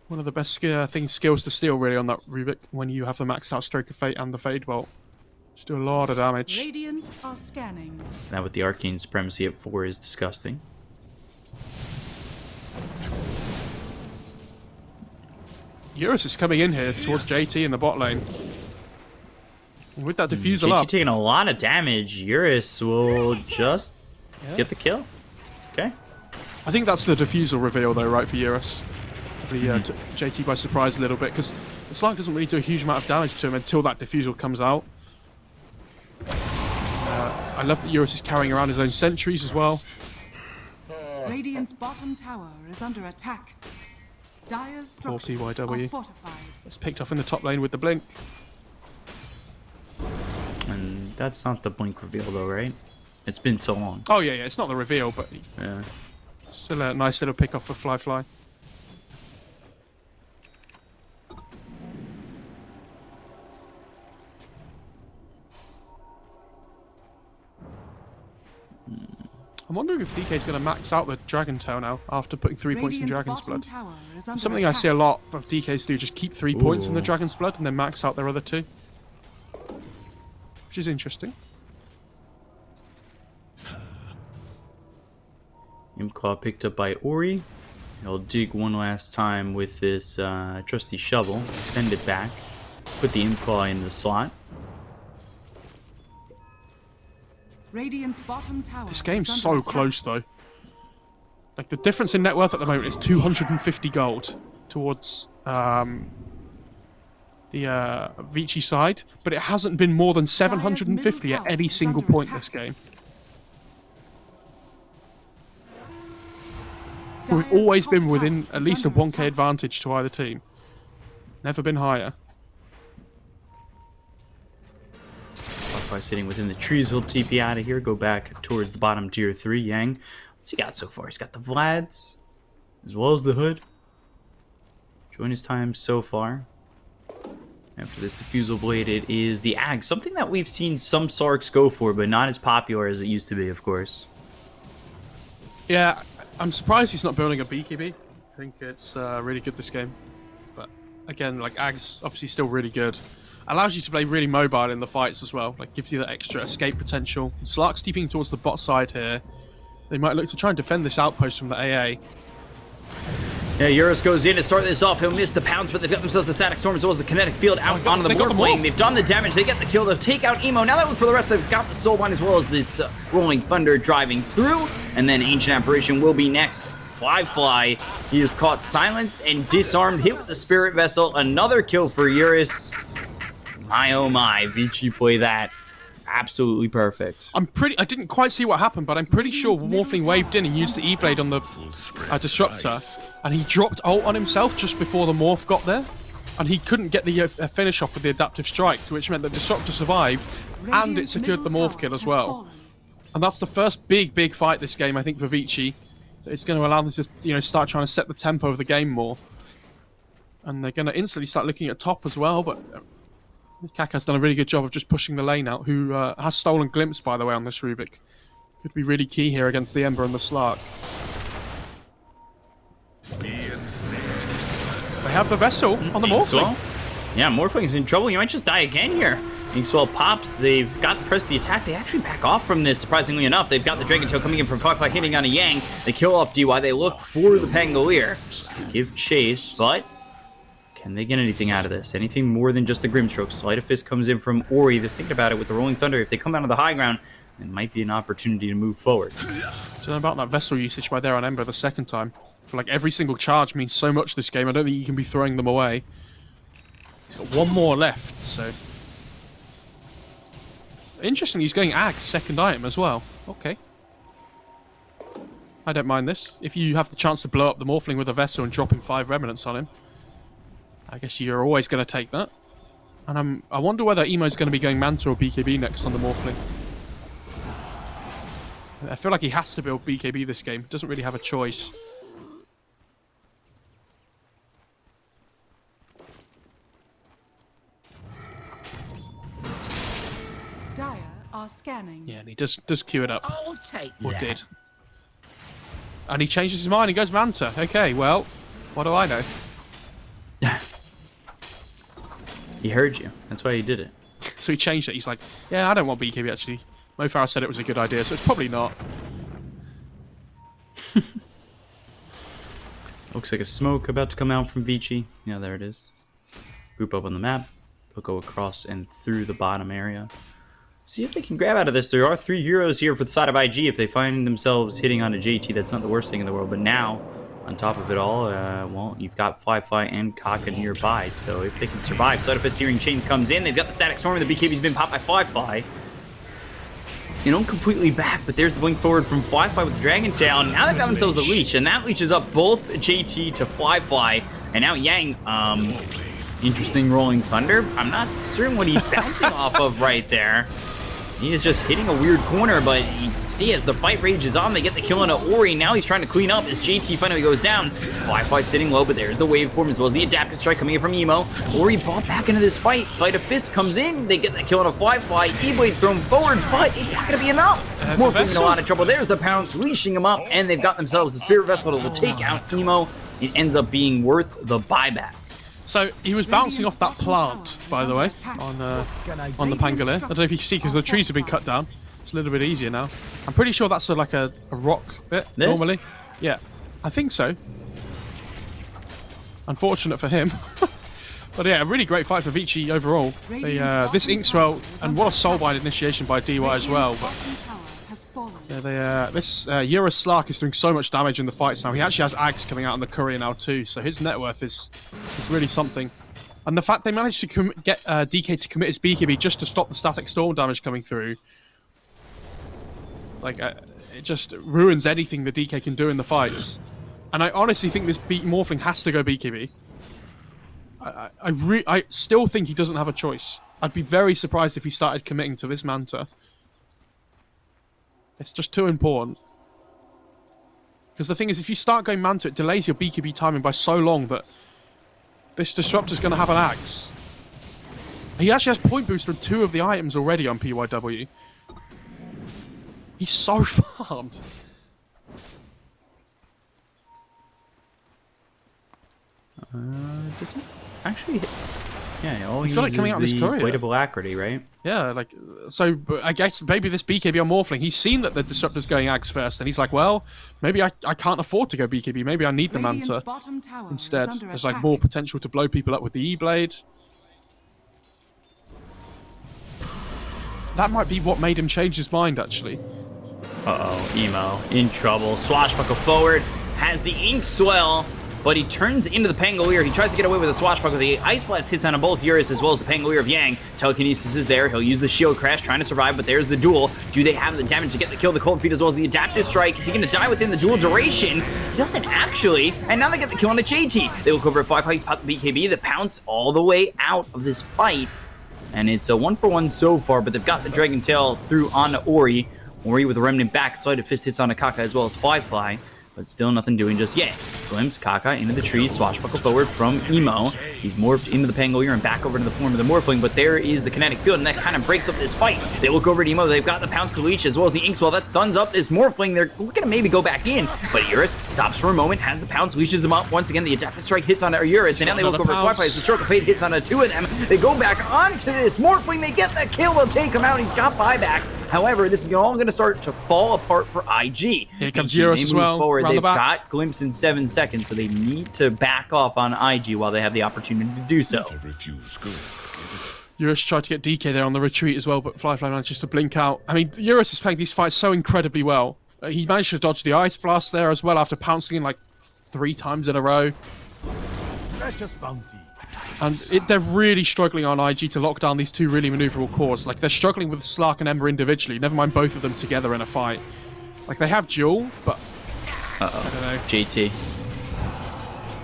one of the best skills to steal really on that Rubik when you have the maxed out Stroke of Fate and the Fade Bolt. Just do a lot of damage. Radiant are scanning. That with the Arcane Supremacy at 4 is disgusting. Eurus is coming in here towards JT in the bot lane. With that Diffusal JT up. taking a lot of damage. Eurus will just get the kill. Okay. I think that's the Diffusal reveal though, right, for Eurus. Probably took JT by surprise a little bit, because the Slark doesn't really do a huge amount of damage to him until that Diffusal comes out. I love that Eurus is carrying around his own sentries as well. Radiant's bottom tower is under attack. Dire's structures PYW. are fortified. It's picked off in the top lane with the Blink. And that's not the Blink reveal though, right? It's been so long. Oh yeah, it's not the reveal, but Yeah. still a nice little pick off for Fly. I'm wondering if DK is going to max out the Dragon Tail now after putting 3 points in Dragon's Blood. Something I see a lot of DKs do, just keep 3 points in the Dragon's Blood and then max out their other 2. Which is interesting. Imclaw picked up by Ori. He'll dig one last time with this trusty shovel. Send it back. Put the Imclaw in the slot. Radiant's bottom tower. This game's is so under attack. close though. Like, the difference in net worth at the moment is 250 gold towards Vici side, but it hasn't been more than 750 at any single point this game. We've always been within at least a 1k advantage to either team. Never been higher. By sitting within the trees, he'll TP out of here, go back towards the bottom tier 3. Yang, what's he got so far? He's got the Vlads, as well as the Hood. Join his time so far. After this Diffusal Blade, it is the Ag. Something that we've seen some Sarks go for, but not as popular as it used to be, of course. Yeah, I'm surprised he's not building a BKB. I think it's really good this game. But again, like Ag's obviously still really good. Allows you to play really mobile in the fights as well. Like gives you that extra escape potential. Slark's steeping towards the bot side here. They might look to try and defend this outpost from the AA. Yeah, Eurus goes in to start this off. He'll miss the pounce, but they've got themselves the Static Storm as well as the Kinetic Field out onto the Morphling. They've done the damage. They get the kill. They'll take out Emo. Now they look for the rest. They've got the Soulbind as well as this Rolling Thunder driving through. And then Ancient Apparition will be next. Fly. He is caught silenced and disarmed. Hit with the Spirit Vessel. Another kill for Eurus. My oh my, Vici play that absolutely perfect. I didn't quite see what happened, but I'm pretty sure Morphling waved in and used the E-Blade on the Disruptor, and he dropped ult on himself just before the Morph got there, and he couldn't get the finish off with the Adaptive Strike, which meant that Disruptor survived, and it secured the Morph kill as well. And that's the first big fight this game, I think, for Vici. It's going to allow them to start trying to set the tempo of the game more. And they're going to instantly start looking at top as well, but Kaka's done a really good job of just pushing the lane out, who has stolen Glimpse, by the way, on this Rubik. Could be really key here against the Ember and the Slark. They have the Vessel on the Morphling. Yeah, Morphling is in trouble. You might just die again here. Inkswell pops. They've got to press the attack. They actually back off from this, surprisingly enough. They've got the Dragon Tail coming in from Firefly, hitting on a Yang. They kill off DY. They look for the Pangolier. Give chase, but can they get anything out of this? Anything more than just the Grimstroke? Sleight of Fist comes in from Ori. They're thinking about it with the Rolling Thunder. If they come out of the high ground, it might be an opportunity to move forward. Don't know about that Vessel usage by there on Ember the second time. I feel like every single charge means so much this game. I don't think you can be throwing them away. He's got one more left, so... Interesting, he's going Ag, second item as well. Okay. I don't mind this. If you have the chance to blow up the Morphling with a Vessel and dropping 5 Remnants on him, I guess you're always going to take that. And I wonder whether Emo's going to be going Manta or BKB next on the Morphling. I feel like he has to build BKB this game. Doesn't really have a choice. Dire are scanning. Yeah, and he does queue it up. I'll take Or that. did. And he changes his mind and goes Manta. Okay, well, what do I know? He heard you. That's why he did it. So he changed it. He's like, yeah, I don't want BKB actually. Mofar said it was a good idea, so it's probably not. Looks like a smoke about to come out from Vici. Yeah, there it is. Group up on the map. They'll go across and through the bottom area. See if they can grab out of this. There are 3 heroes here for the side of IG. If they find themselves hitting on a JT, that's not the worst thing in the world. But now, on top of it all, well, you've got Firefly and Kaka nearby. So if they can survive, Sleight of Fist Searing Chains comes in. They've got the Static Storm. The BKB's been popped by Firefly. They don't completely back, but there's the blink forward from Flyfly with the Dragon Tail. Now they've got themselves the Leech, and that leaches up both JT to Flyfly. And now Yang, interesting Rolling Thunder. I'm not certain what he's bouncing off of right there. He is just hitting a weird corner, but you see as the fight rages on, they get the kill on Ori. Now he's trying to clean up as JT finally goes down. Flyfly sitting low, but there's the waveform as well as the Adaptive Strike coming in from Emo. Ori bought back into this fight. Sleight of Fist comes in. They get the kill on a Flyfly. E-Blade thrown forward, but it's not going to be enough. Morphling in a lot of trouble. There's the pounce, leashing him up, and they've got themselves the Spirit Vessel to take out Emo. It ends up being worth the buyback. So he was bouncing off that plant, by the way, on the Pangolier. I don't know if you can see because the trees have been cut down. It's a little bit easier now. I'm pretty sure that's like a rock bit normally. Yeah, I think so. Unfortunate for him. But yeah, a really great fight for Vici overall. This Inkswell, and what a soulbind initiation by DY as well. But this Eurus Slark is doing so much damage in the fights now. He actually has Ags coming out on the courier now too, so his net worth is really something. And the fact they managed to get DK to commit his BKB just to stop the static storm damage coming through, like, it just ruins anything the DK can do in the fights. And I honestly think this Morphling has to go BKB. I still think he doesn't have a choice. I'd be very surprised if he started committing to this Manta. It's just too important. Because the thing is, if you start going Manta, it delays your BKB timing by so long that this Disruptor's going to have an Axe. He actually has point boost from 2 of the items already on PYW. He's so farmed. Does he actually? Yeah, all he's he got it uses coming out of his the courier. Blade of Alacrity, right? Yeah, like, so I guess maybe this BKB on Morphling, he's seen that the Disruptor's going Axe first, and he's like, well, maybe I can't afford to go BKB, maybe I need the Manta instead. There's like more potential to blow people up with the E-Blade. That might be what made him change his mind, actually. Uh-oh, Emo in trouble. Swashbuckle forward, has the Ink Swell, but he turns into the Pangolier. He tries to get away with the Swashbuckle. The Ice Blast hits on both Eurus as well as the Pangolier of Yang. Telekinesis is there. He'll use the Shield Crash, trying to survive, but there's the duel. Do they have the damage to get the kill? The Cold Feet as well as the Adaptive Strike. Is he going to die within the duel duration? He doesn't actually. And now they get the kill on a JT. They look over at 5. He's popped the BKB. The Pounce all the way out of this fight. And it's a 1-for-1 so far, but they've got the Dragon Tail through on Ori. Ori with a Remnant back, Sleight of Fist hits on a Kaka as well as Fly, but still nothing doing just yet. Glimpse, Kaka into the tree, Swashbuckle forward from Emo. He's morphed into the Pangolier and back over to the form of the Morphling, but there is the Kinetic Field, and that kind of breaks up this fight. They look over at Emo, they've got the Pounce to leech as well as the Inkswell. That stuns up this Morphling. They're looking to maybe go back in, but Eurus stops for a moment, has the Pounce, leashes him up. Once again, the Adaptive Strike hits on Eurus, and now they look over at Fly, as the Stroke of Fate hits on 2 of them. They go back onto this Morphling, they get that kill, they'll take him out, he's got buyback. However, this is all going to start to fall apart for IG. Here comes Eurus as well. Forward. They've got Glimpse in 7 seconds, so they need to back off on IG while they have the opportunity to do so. Eurus tried to get DK there on the retreat as well, but Fly manages to blink out. I mean, Eurus is playing these fights so incredibly well. He managed to dodge the Ice Blast there as well after pouncing in like 3 times in a row. Precious bounty. And they're really struggling on IG to lock down these 2 really maneuverable cores. Like, they're struggling with Slark and Ember individually, never mind both of them together in a fight. Like, they have Duel, but... I don't know. JT.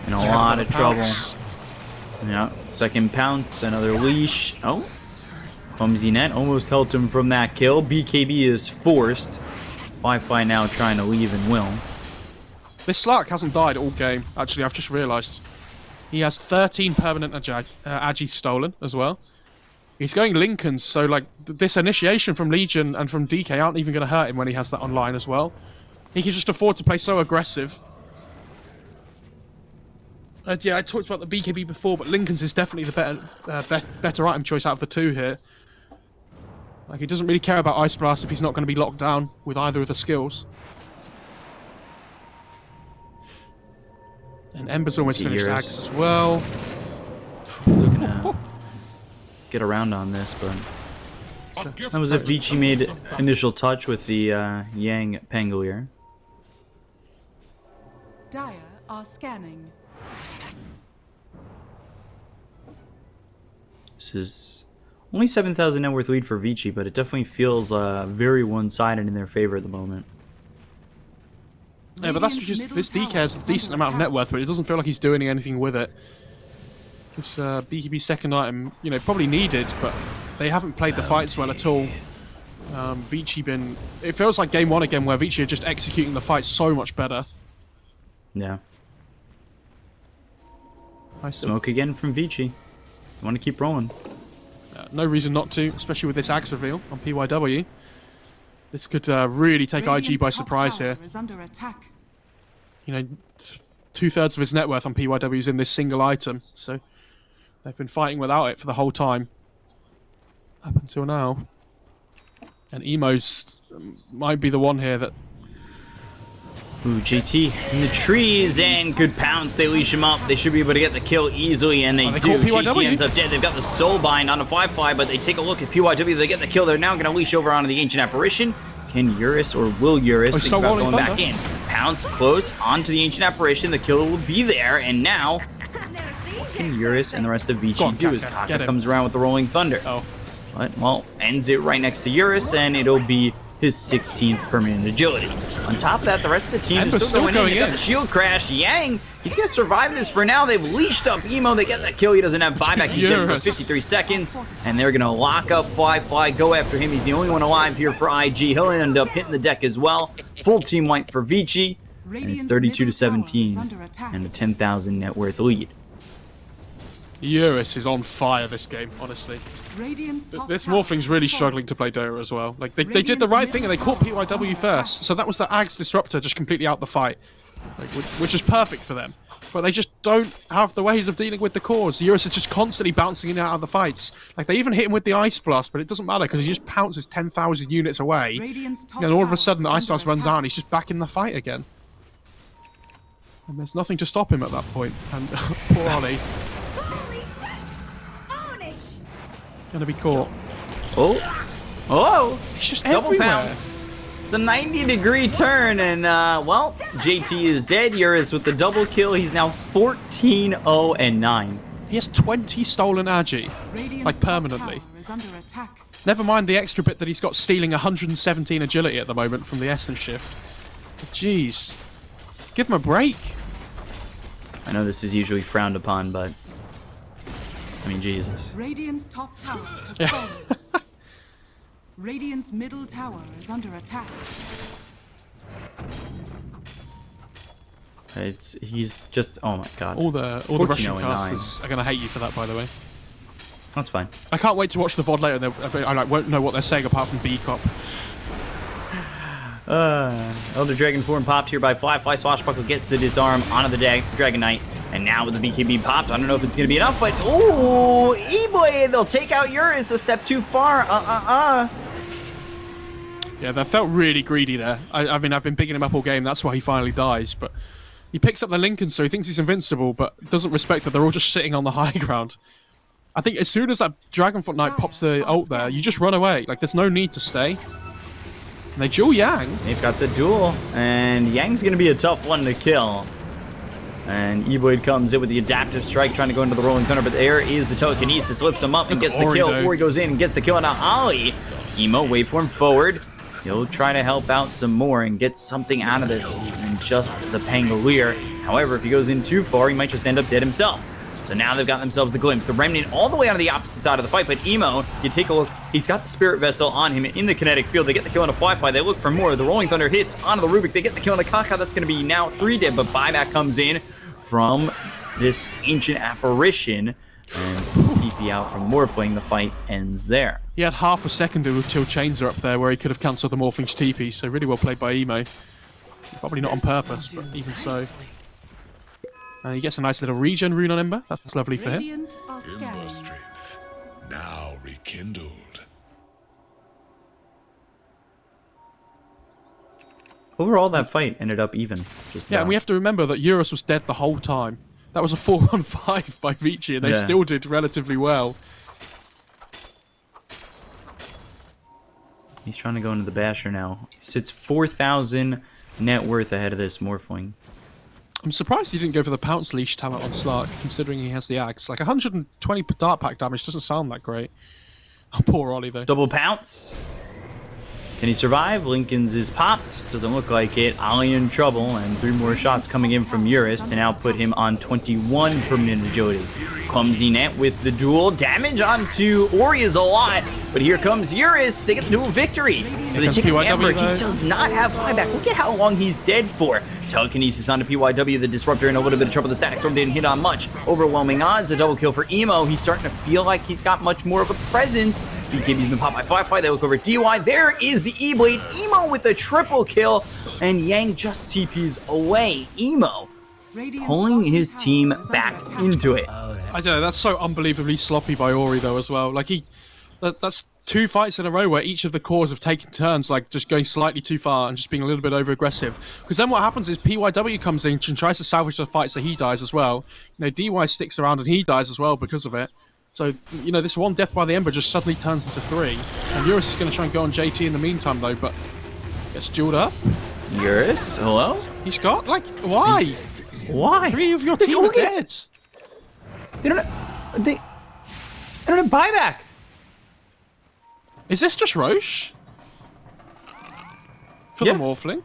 In a lot of trouble. Yeah, second Pounce, another leash. Oh, clumsy net, almost helped him from that kill. BKB is forced. Wi-Fi now trying to leave and will. This Slark hasn't died all game, actually, I've just realised. He has 13 permanent Agi stolen as well. He's going Lincolns, so like this initiation from Legion and from DK aren't even going to hurt him when he has that online as well. He can just afford to play so aggressive. Yeah, I talked about the BKB before, but Lincoln's is definitely the better item choice out of the 2 here. Like, he doesn't really care about Ice Blast if he's not going to be locked down with either of the skills. And Ember's almost finished Axe as well. He's looking to get around on this, but that was if Vici made initial touch with the Yang Pangolier. Dire are scanning. This is only 7,000 net worth lead for Vici, but it definitely feels very one-sided in their favor at the moment. Yeah, but that's because this DK has a decent amount of net worth, but it doesn't feel like he's doing anything with it. This BKB second item, you know, probably needed, but they haven't played the fights well at all. Vici been... It feels like game 1 again, where Vici are just executing the fight so much better. Yeah. Nice Smoke again from Vici. You want to keep rolling. No reason not to, especially with this Axe reveal on PYW. This could really take IG by surprise here. You know, 2/3 of his net worth on PYW is in this single item, so they've been fighting without it for the whole time. Up until now. And Emo's might be the one here that... Ooh, JT in the trees, and good Pounce. They leash him up. They should be able to get the kill easily, and they do. JT ends up dead. They've got the Soul Bind on a 5/5, but they take a look at PYW. They get the kill. They're now going to leash over onto the Ancient Apparition. Can Eurus or will Eurus think about going back in? Pounce close onto the Ancient Apparition. The kill will be there, and now can Eurus and the rest of Vici Go on, do as Kaka, get Kaka him. comes around with the Rolling Thunder? Oh. But, well, ends it right next to Eurus, and it'll be his 16th permanent agility. On top of that, the rest of the team Ember's is still going in. going They got in. the shield crash. Yang, he's going to survive this for now. They've leashed up Emo. They get that kill. He doesn't have buyback. He's dead for Yes. 53 seconds, and they're going to lock up Fly, go after him. He's the only one alive here for IG. He'll end up hitting the deck as well. Full team wipe for Vici, and it's 32-17 and a 10,000 net worth lead. Eurus is on fire this game, honestly. This Morphling's really struggling to play Dota as well. Like, they did the right thing and they caught PYW first. So that was the Ags Disruptor just completely out the fight. Like, which is perfect for them. But they just don't have the ways of dealing with the cores. Eurus is just constantly bouncing in and out of the fights. Like, they even hit him with the Ice Blast, but it doesn't matter because he just pounces 10,000 units away. And all of a sudden the Ice Blast runs out and he's just back in the fight again. And there's nothing to stop him at that point. And poor Ollie. Gonna be caught. Oh, He's just double everywhere. pounce. It's a 90-degree turn, and, well, JT is dead. Eurus with the double kill. He's now 14-0-9. He has 20 stolen agi, like permanently. Never mind the extra bit that he's got stealing 117 agility at the moment from the Essence shift. Jeez. Give him a break. I know this is usually frowned upon, but I mean, Jesus. Radiant's top tower has Yeah. fallen. Radiant's middle tower is under attack. He's just, oh my god. All the Russian 14-0-9. casters are going to hate you for that, by the way. That's fine. I can't wait to watch the VOD later. I like, won't know what they're saying apart from B-Cop. Elder Dragon form popped here by Fly. Swashbuckle gets the disarm onto the Dragon Knight. And now with the BKB popped, I don't know if it's going to be enough, but ooh, E-Blade, they'll take out Eurus a step too far. Yeah, that felt really greedy there. I mean, I've been picking him up all game. That's why he finally dies. But he picks up the Lincoln, so he thinks he's invincible, but doesn't respect that they're all just sitting on the high ground. I think as soon as that Dragonfoot Knight pops the ult there, you just run away. Like, there's no need to stay. And they duel Yang. They've got the duel, and Yang's going to be a tough one to kill. And E-Blade comes in with the adaptive strike, trying to go into the Rolling Thunder, but there is the telekinesis, lifts him up and gets the kill. Ori goes in and gets the kill. Now Ollie, Emo, waveform forward. He'll try to help out some more and get something out of this than just the Pangolier. However, if he goes in too far, he might just end up dead himself. So now they've got themselves the glimpse. The Remnant all the way onto the opposite side of the fight, but Emo, you take a look, he's got the Spirit Vessel on him in the kinetic field. They get the kill on a Fly. They look for more. The Rolling Thunder hits onto the Rubik. They get the kill on the Kaka. That's going to be now 3 dead, but buyback comes in from this ancient apparition, and TP out from Morphling. The fight ends there. He had half a second until Chains are up there where he could have cancelled the Morphling's TP, so really well played by Emo. Probably not on purpose, but even so. And he gets a nice little regen rune on Ember. That's lovely for him. Radiant are Ember scanning. strength, now rekindled. Overall, that fight ended up even. Just Yeah, and we have to remember that Eurus was dead the whole time. That was a 4-on-5 by Vici, and they still did relatively well. He's trying to go into the Basher now. He sits 4,000 net worth ahead of this Morphling. I'm surprised he didn't go for the Pounce Leash talent on Slark, considering he has the Axe. Like, 120 Dart Pack damage doesn't sound that great. Oh, poor Ollie, though. Double pounce. Can he survive? Lincoln's is popped. Doesn't look like it. Ollie in trouble, and 3 more shots coming in from Eurus to now put him on 21 permanent agility. Clumsy net with the duel. Damage onto Ori is a lot, but here comes Eurus. They get the duel victory. So they take the Ember. He does not have buyback. Look at how long he's dead for. Telekinesis onto PYW, the Disruptor, in a little bit of trouble. The Static Storm didn't hit on much. Overwhelming odds. A double kill for Emo. He's starting to feel like he's got much more of a presence. BKB's been popped by Firefly. They look over at DY. There is the E-Blade. Emo with the triple kill. And Yang just TPs away. Emo pulling his team back into it. I don't know, that's so unbelievably sloppy by Ori, though, as well. Like, that's 2 fights in a row where each of the cores have taken turns, like, just going slightly too far and just being a little bit over-aggressive. Because then what happens is PYW comes in and tries to salvage the fight, so he dies as well. You know, DY sticks around and he dies as well because of it. So, you know, this one death by the Ember just suddenly turns into 3. And Eurus is going to try and go on JT in the meantime, though, but gets dueled up. Eurus, hello? He's got, like, why? Why? 3 of your team are dead. They don't have buyback. Is this just Roche? For the Morphling?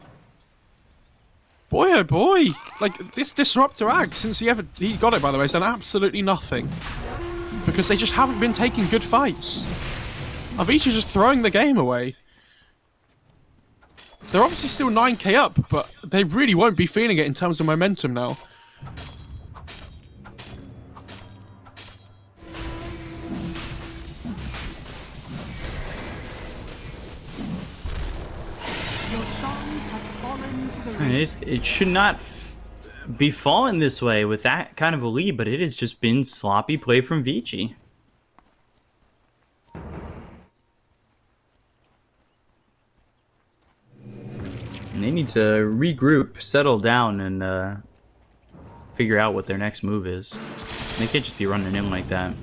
Boy, oh boy. Like, this Disruptor Ag, since he got it, by the way, has done absolutely nothing. Because they just haven't been taking good fights. Avicii's just throwing the game away. They're obviously still 9k up, but they really won't be feeling it in terms of momentum now. It should not be falling this way with that kind of a lead, but it has just been sloppy play from Vici. And they need to regroup, settle down, and figure out what their next move is. They can't just be running in like that.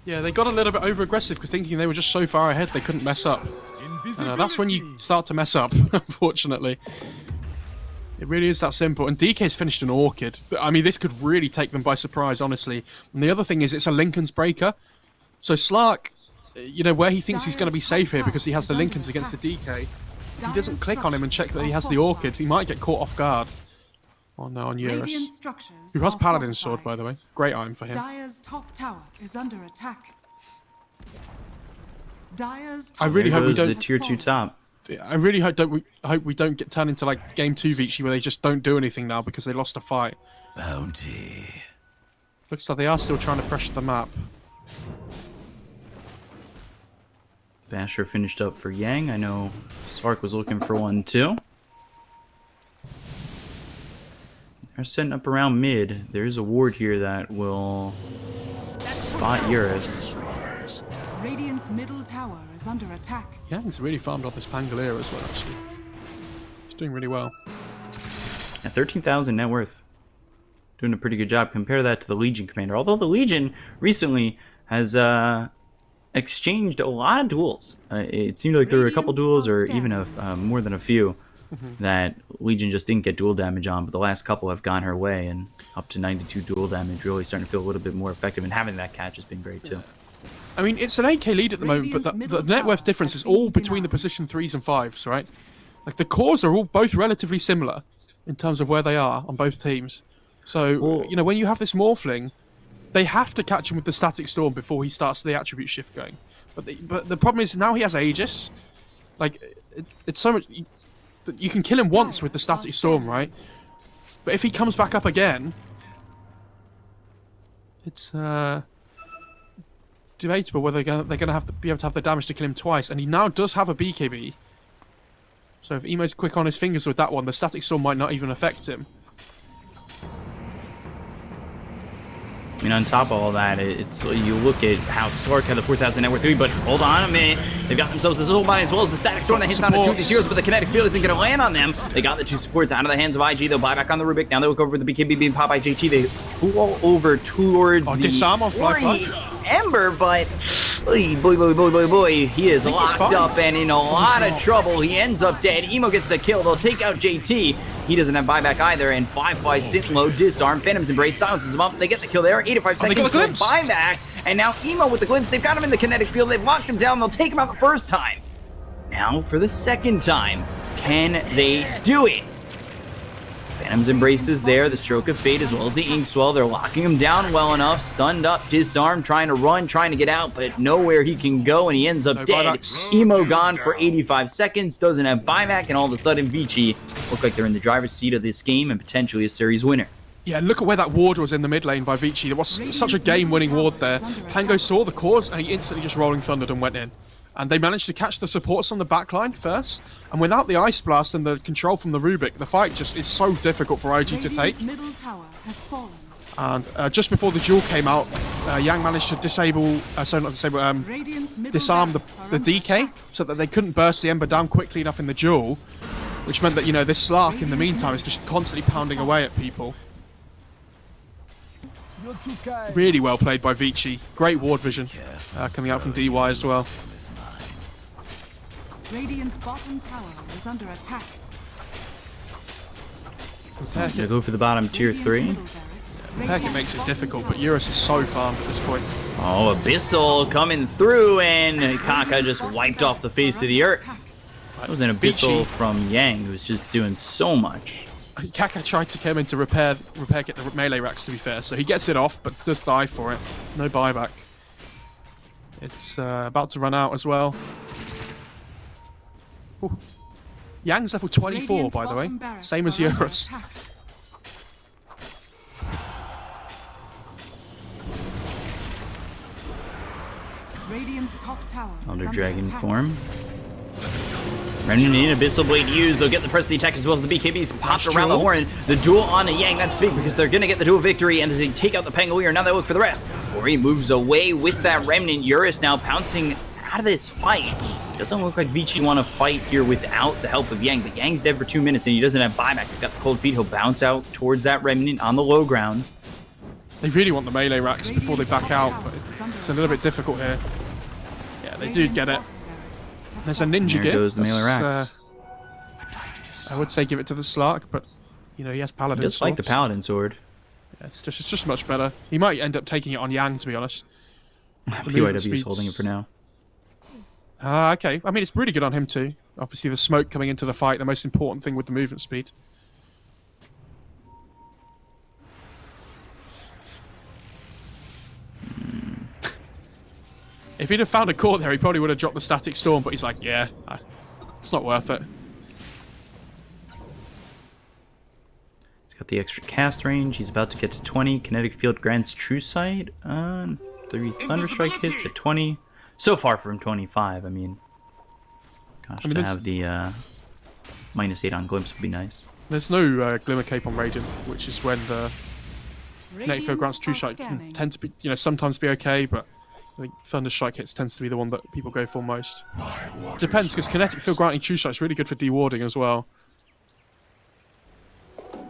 Yeah, they got a little bit over-aggressive because thinking they were just so far ahead they couldn't mess up. And that's when you start to mess up, unfortunately. It really is that simple. And DK's finished an Orchid. I mean, this could really take them by surprise, honestly. And the other thing is, it's a Linken's Breaker. So Slark, you know, where he thinks he's going to be safe here because he has the Linken's against the DK, he doesn't click on him and check that he has the Orchid, he might get caught off guard. Oh no, on Eurus. Who has Paladin's Sword, by the way. Great item for him. Dire's top tower is under attack. I really hope we don't... the tier 2 top. I really hope we don't get turned into like game 2 Vici where they just don't do anything now because they lost a fight. Bounty. Looks like they are still trying to pressure the map. Basher finished up for Yang. I know Sark was looking for one too. They're setting up around mid. There's a ward here that will spot Eurus. Radiant's middle tower is under attack. Yang's really farmed off this Pangolier as well, actually. He's doing really well. At 13,000 net worth. Doing a pretty good job. Compare that to the Legion commander. Although the Legion recently has exchanged a lot of duels. It seemed like there were a couple duels, or even more than a few, that Legion just didn't get duel damage on, but the last couple have gone her way, and up to 92 duel damage, really starting to feel a little bit more effective, and having that catch has been great too. I mean, it's an 8k lead at the moment, but the net worth difference is all between the position 3s and 5s, right? Like, the cores are all both relatively similar in terms of where they are on both teams. So, you know, when you have this Morphling, they have to catch him with the Static Storm before he starts the attribute shift going. But the problem is, now he has Aegis. Like, it's so much... You can kill him once with the Static Storm, right? But if he comes back up again... It's, debatable whether they're going to be able to have the damage to kill him twice, and he now does have a BKB. So if Emo's quick on his fingers with that one, the Static Storm might not even affect him. I mean, on top of all that, it's you look at how Slark had the 4,000 net worth 3, but hold on a minute. They've got themselves this little body as well as the Static Storm that hits on the 2 of these heroes, but the kinetic field isn't going to land on them. They got the 2 supports out of the hands of IG. They'll buy back on the Rubik. Now they look over the BKB being popped by JT. They fall over towards the disarm on Ember, but boy, he is locked up and in a lot of trouble. He ends up dead. Emo gets the kill. They'll take out JT. He doesn't have buyback either, and 5-5 sit low, disarm, Phantom's Embrace, silences him up. They get the kill there, 85 seconds for buyback, and now Emo with the glimpse. They've got him in the kinetic field, they've locked him down, they'll take him out the first time. Now for the second time, can they do it? Phantom's Embrace is there, the Stroke of Fate as well as the Inkswell. They're locking him down well enough, stunned up, disarmed, trying to run, trying to get out, but nowhere he can go, and he ends up dead. Emo gone for 85 seconds, doesn't have buyback, and all of a sudden Vici look like they're in the driver's seat of this game and potentially a series winner. Yeah, look at where that ward was in the mid lane by Vici. There was such a game-winning ward there. Pango saw the cause, and he instantly just rolling thundered and went in. And they managed to catch the supports on the backline first. And without the Ice Blast and the control from the Rubik, the fight just is so difficult for IG to take. And just before the duel came out, Yang managed to disarm the DK so that they couldn't burst the Ember down quickly enough in the duel, which meant that, you know, this Slark in the meantime is just constantly pounding away at people. Really well played by Vici. Great ward vision coming out from DY as well. Radiant's bottom tower is under attack. They go for the bottom tier 3. Heck, it makes it difficult, but Eurus is so farmed at this point. Oh, Abyssal coming through, and Kaka just wiped off the face of the earth. That was an Abyssal Vici. from Yang, who's just doing so much. Kaka tried to come in to get the melee racks, to be fair, so he gets it off, but does die for it. No buyback. It's about to run out as well. Ooh. Yang's level 24, by the way. Same as Eurus. Radiant's top tower Elder is under Dragon attack. form. Remnant in Abyssal Blade used. They'll get the press of the attack as well as the BKBs popped around the horn. The duel on a Yang, that's big because they're going to get the duel victory, and as they take out the Pangolier, now they look for the rest. Ori moves away with that Remnant. Eurus now pouncing out of this fight. Doesn't look like Vici want to fight here without the help of Yang, but Yang's dead for 2 minutes and he doesn't have buyback. He's got the cold feet. He'll bounce out towards that Remnant on the low ground. They really want the melee racks before they back out, but it's a little bit difficult here. Yeah, they do get it. There's a ninja There gear. goes the melee racks. I would say give it to the Slark, but you know he has Paladin. He does like the swords. Paladin sword. Yeah, it's just much better. He might end up taking it on Yang, to be honest. PYW is holding it for now. Okay. I mean, it's pretty good on him too. Obviously, the smoke coming into the fight, the most important thing with the movement speed. If he'd have found a court there, he probably would have dropped the static storm, but he's like, yeah, it's not worth it. He's got the extra cast range. He's about to get to 20. Kinetic Field grants True Sight. 3 Thunderstrike hits at 20. So far from 25. I mean, gosh, to have the -8 on Glimpse would be nice. There's no Glimmer Cape on Radiant, which is when the Kinetic Field grants True Sight can tend to be, sometimes be okay, but I think Thunderstrike hits tends to be the one that people go for most. Depends, because Kinetic Field granting True Sight is really good for dewarding as well.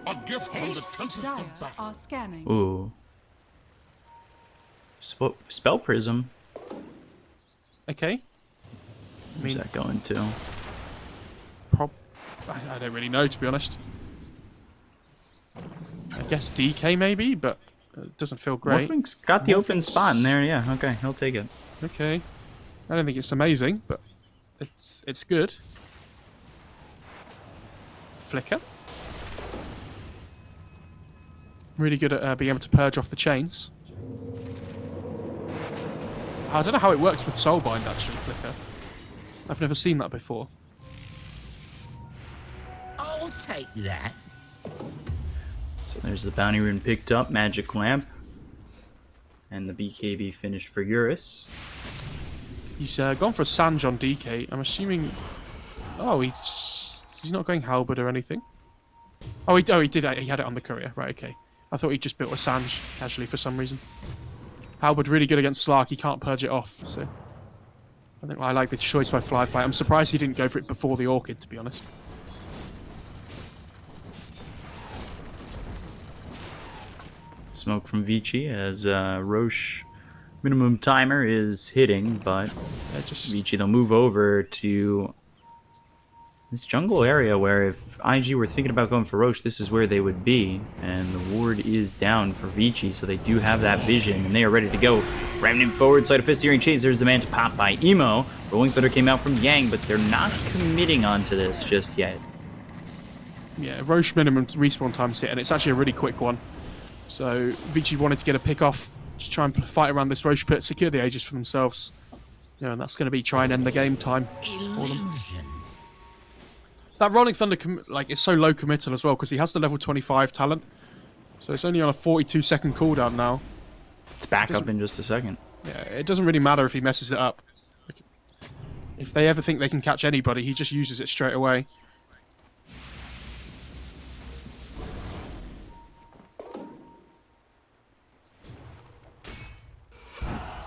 A gift from the tempest Dire of battle. are scanning. Ooh. Spell Prism. Okay. Where's that going to? I don't really know, to be honest. I guess DK maybe, but it doesn't feel great. Morphlink's got the open spot in there. Yeah, okay, he'll take it. Okay. I don't think it's amazing, but it's good. Flicker. Really good at being able to purge off the chains. I don't know how it works with Soulbind, actually, Flicker. I've never seen that before. I'll take that. So there's the bounty rune picked up, Magic Lamp, and the BKB finished for Eurus. He's gone for a Sanj on DK. I'm assuming... Oh, he's not going Halberd or anything. Oh, he did. He had it on the courier. Right, okay. I thought he just built a Sanj casually for some reason. Halberd really good against Slark. He can't purge it off, so... I think I like the choice by Flyfight. I'm surprised he didn't go for it before the Orchid, to be honest. Smoke from Vici as Roche minimum timer is hitting, but Vici, they'll move over to this jungle area where if IG were thinking about going for Roche, this is where they would be. And the ward is down for Vici, so they do have that vision, and they are ready to go. Remnant forward, Sleight of Fist, Searing Chase. There's the man to pop by Emo. Rolling Thunder came out from Yang, but they're not committing onto this just yet. Yeah, Roche minimum respawn time's hit, and it's actually a really quick one. So Vici wanted to get a pick off, just try and fight around this Roche pit, secure the Aegis for themselves. Yeah, and that's going to be try and end the game time for them. That Rolling Thunder is so low committal as well, because he has the level 25 talent. So it's only on a 42-second cooldown now. It's back up in just a second. Yeah, it doesn't really matter if he messes it up. If they ever think they can catch anybody, he just uses it straight away.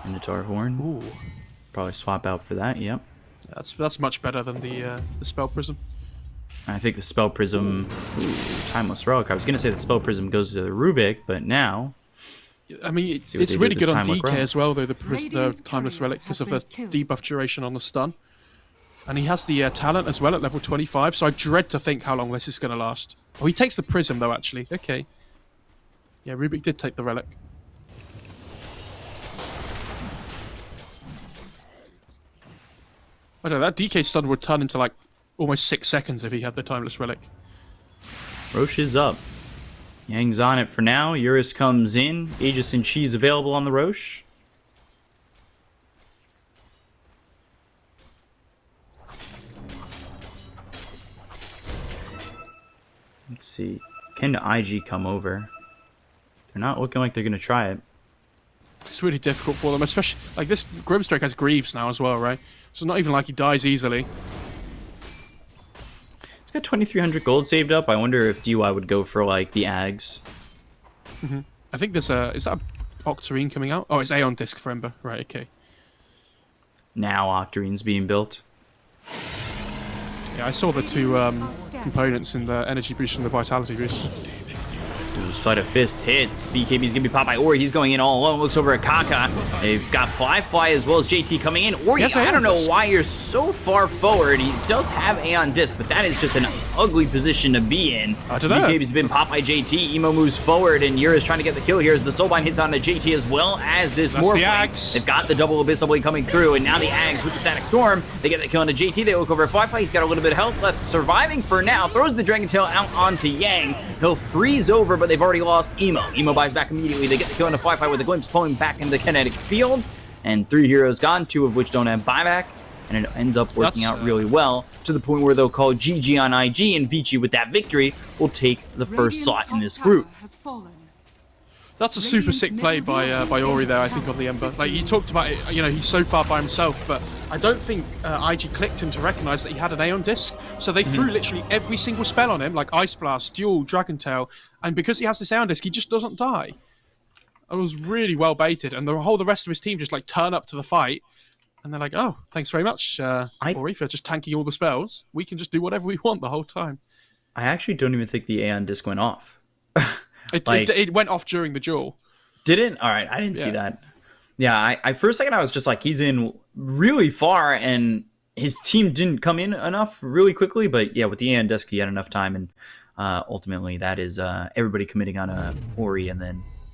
Minotaur Horn. Ooh, Probably swap out for that, yep. that's much better than the Spell Prism. I think the Spell Prism... Ooh, Timeless Relic. I was going to say the Spell Prism goes to the Rubik, but now... I mean, it's what they do really this good on time with DK Relic. as well, though, the Radiant's Timeless courier Relic, because has of a been killed. debuff duration on the stun. And he has the talent as well at level 25, so I dread to think how long this is going to last. Oh, he takes the Prism, though, actually. Okay. Yeah, Rubik did take the relic. I don't know, that DK stun would turn into like almost 6 seconds if he had the timeless relic. Roche is up. Yang's on it for now. Eurus comes in. Aegis and Chi's available on the Roche. Let's see. Can IG come over? They're not looking like they're going to try it. It's really difficult for them, especially like this Grimstroke has Greaves now as well, right? So it's not even like he dies easily. He's got 2,300 gold saved up. I wonder if DY would go for like the Ags. I think there's a... Is that a Octarine coming out? Oh, it's Aeon Disc for Ember. Right, okay. Now Octarine's being built. Yeah, I saw the two components in the energy boost and the vitality boost. Ooh, Sleight of Fist hits. BKB's gonna be popped by Ori. He's going in all alone. Looks over at Kaka. They've got Fly as well as JT coming in. Ori, Yes, I don't know why you're so far forward. He does have Aeon Disc, but that is just an ugly position to be in. I don't know. BKB's been popped by JT. Emo moves forward, and Yura's trying to get the kill here as the Soulbind hits onto JT as well as this That's the Morphling. Axe. They've got the double Abyssal Blade coming through, and now the Ags with the Static Storm. They get the kill onto JT. They look over at Fly. He's got a little bit of health left, surviving for now. Throws the Dragon Tail out onto Yang. He'll freeze over, but they've already lost Emo. Emo buys back immediately. They get the kill into Fly with a glimpse, pulling back into the kinetic field. And 3 heroes gone, 2 of which don't have buyback. And it ends up working out really well, to the point where they'll call GG on IG, and Vici with that victory will take the first slot in this group. That's a super sick play by Ori there, I think, on the Ember. Like, he talked about it, you know, he's so far by himself, but I don't think IG clicked him to recognize that he had an Aeon Disc. So they threw literally every single spell on him, like Ice Blast, Duel, Dragon Tail, and because he has this Aeon Disc, he just doesn't die. It was really well baited, and the rest of his team just, like, turn up to the fight, and they're like, oh, thanks very much, Ori, for just tanking all the spells. We can just do whatever we want the whole time. I actually don't even think the Aeon Disc went off. It went off during the duel. Didn't? All right, I didn't see that. Yeah, I for a second I was just like, he's in really far, and his team didn't come in enough really quickly. But yeah, with the Aeon Disc, he had enough time, and ultimately that is everybody committing on a Ori, and then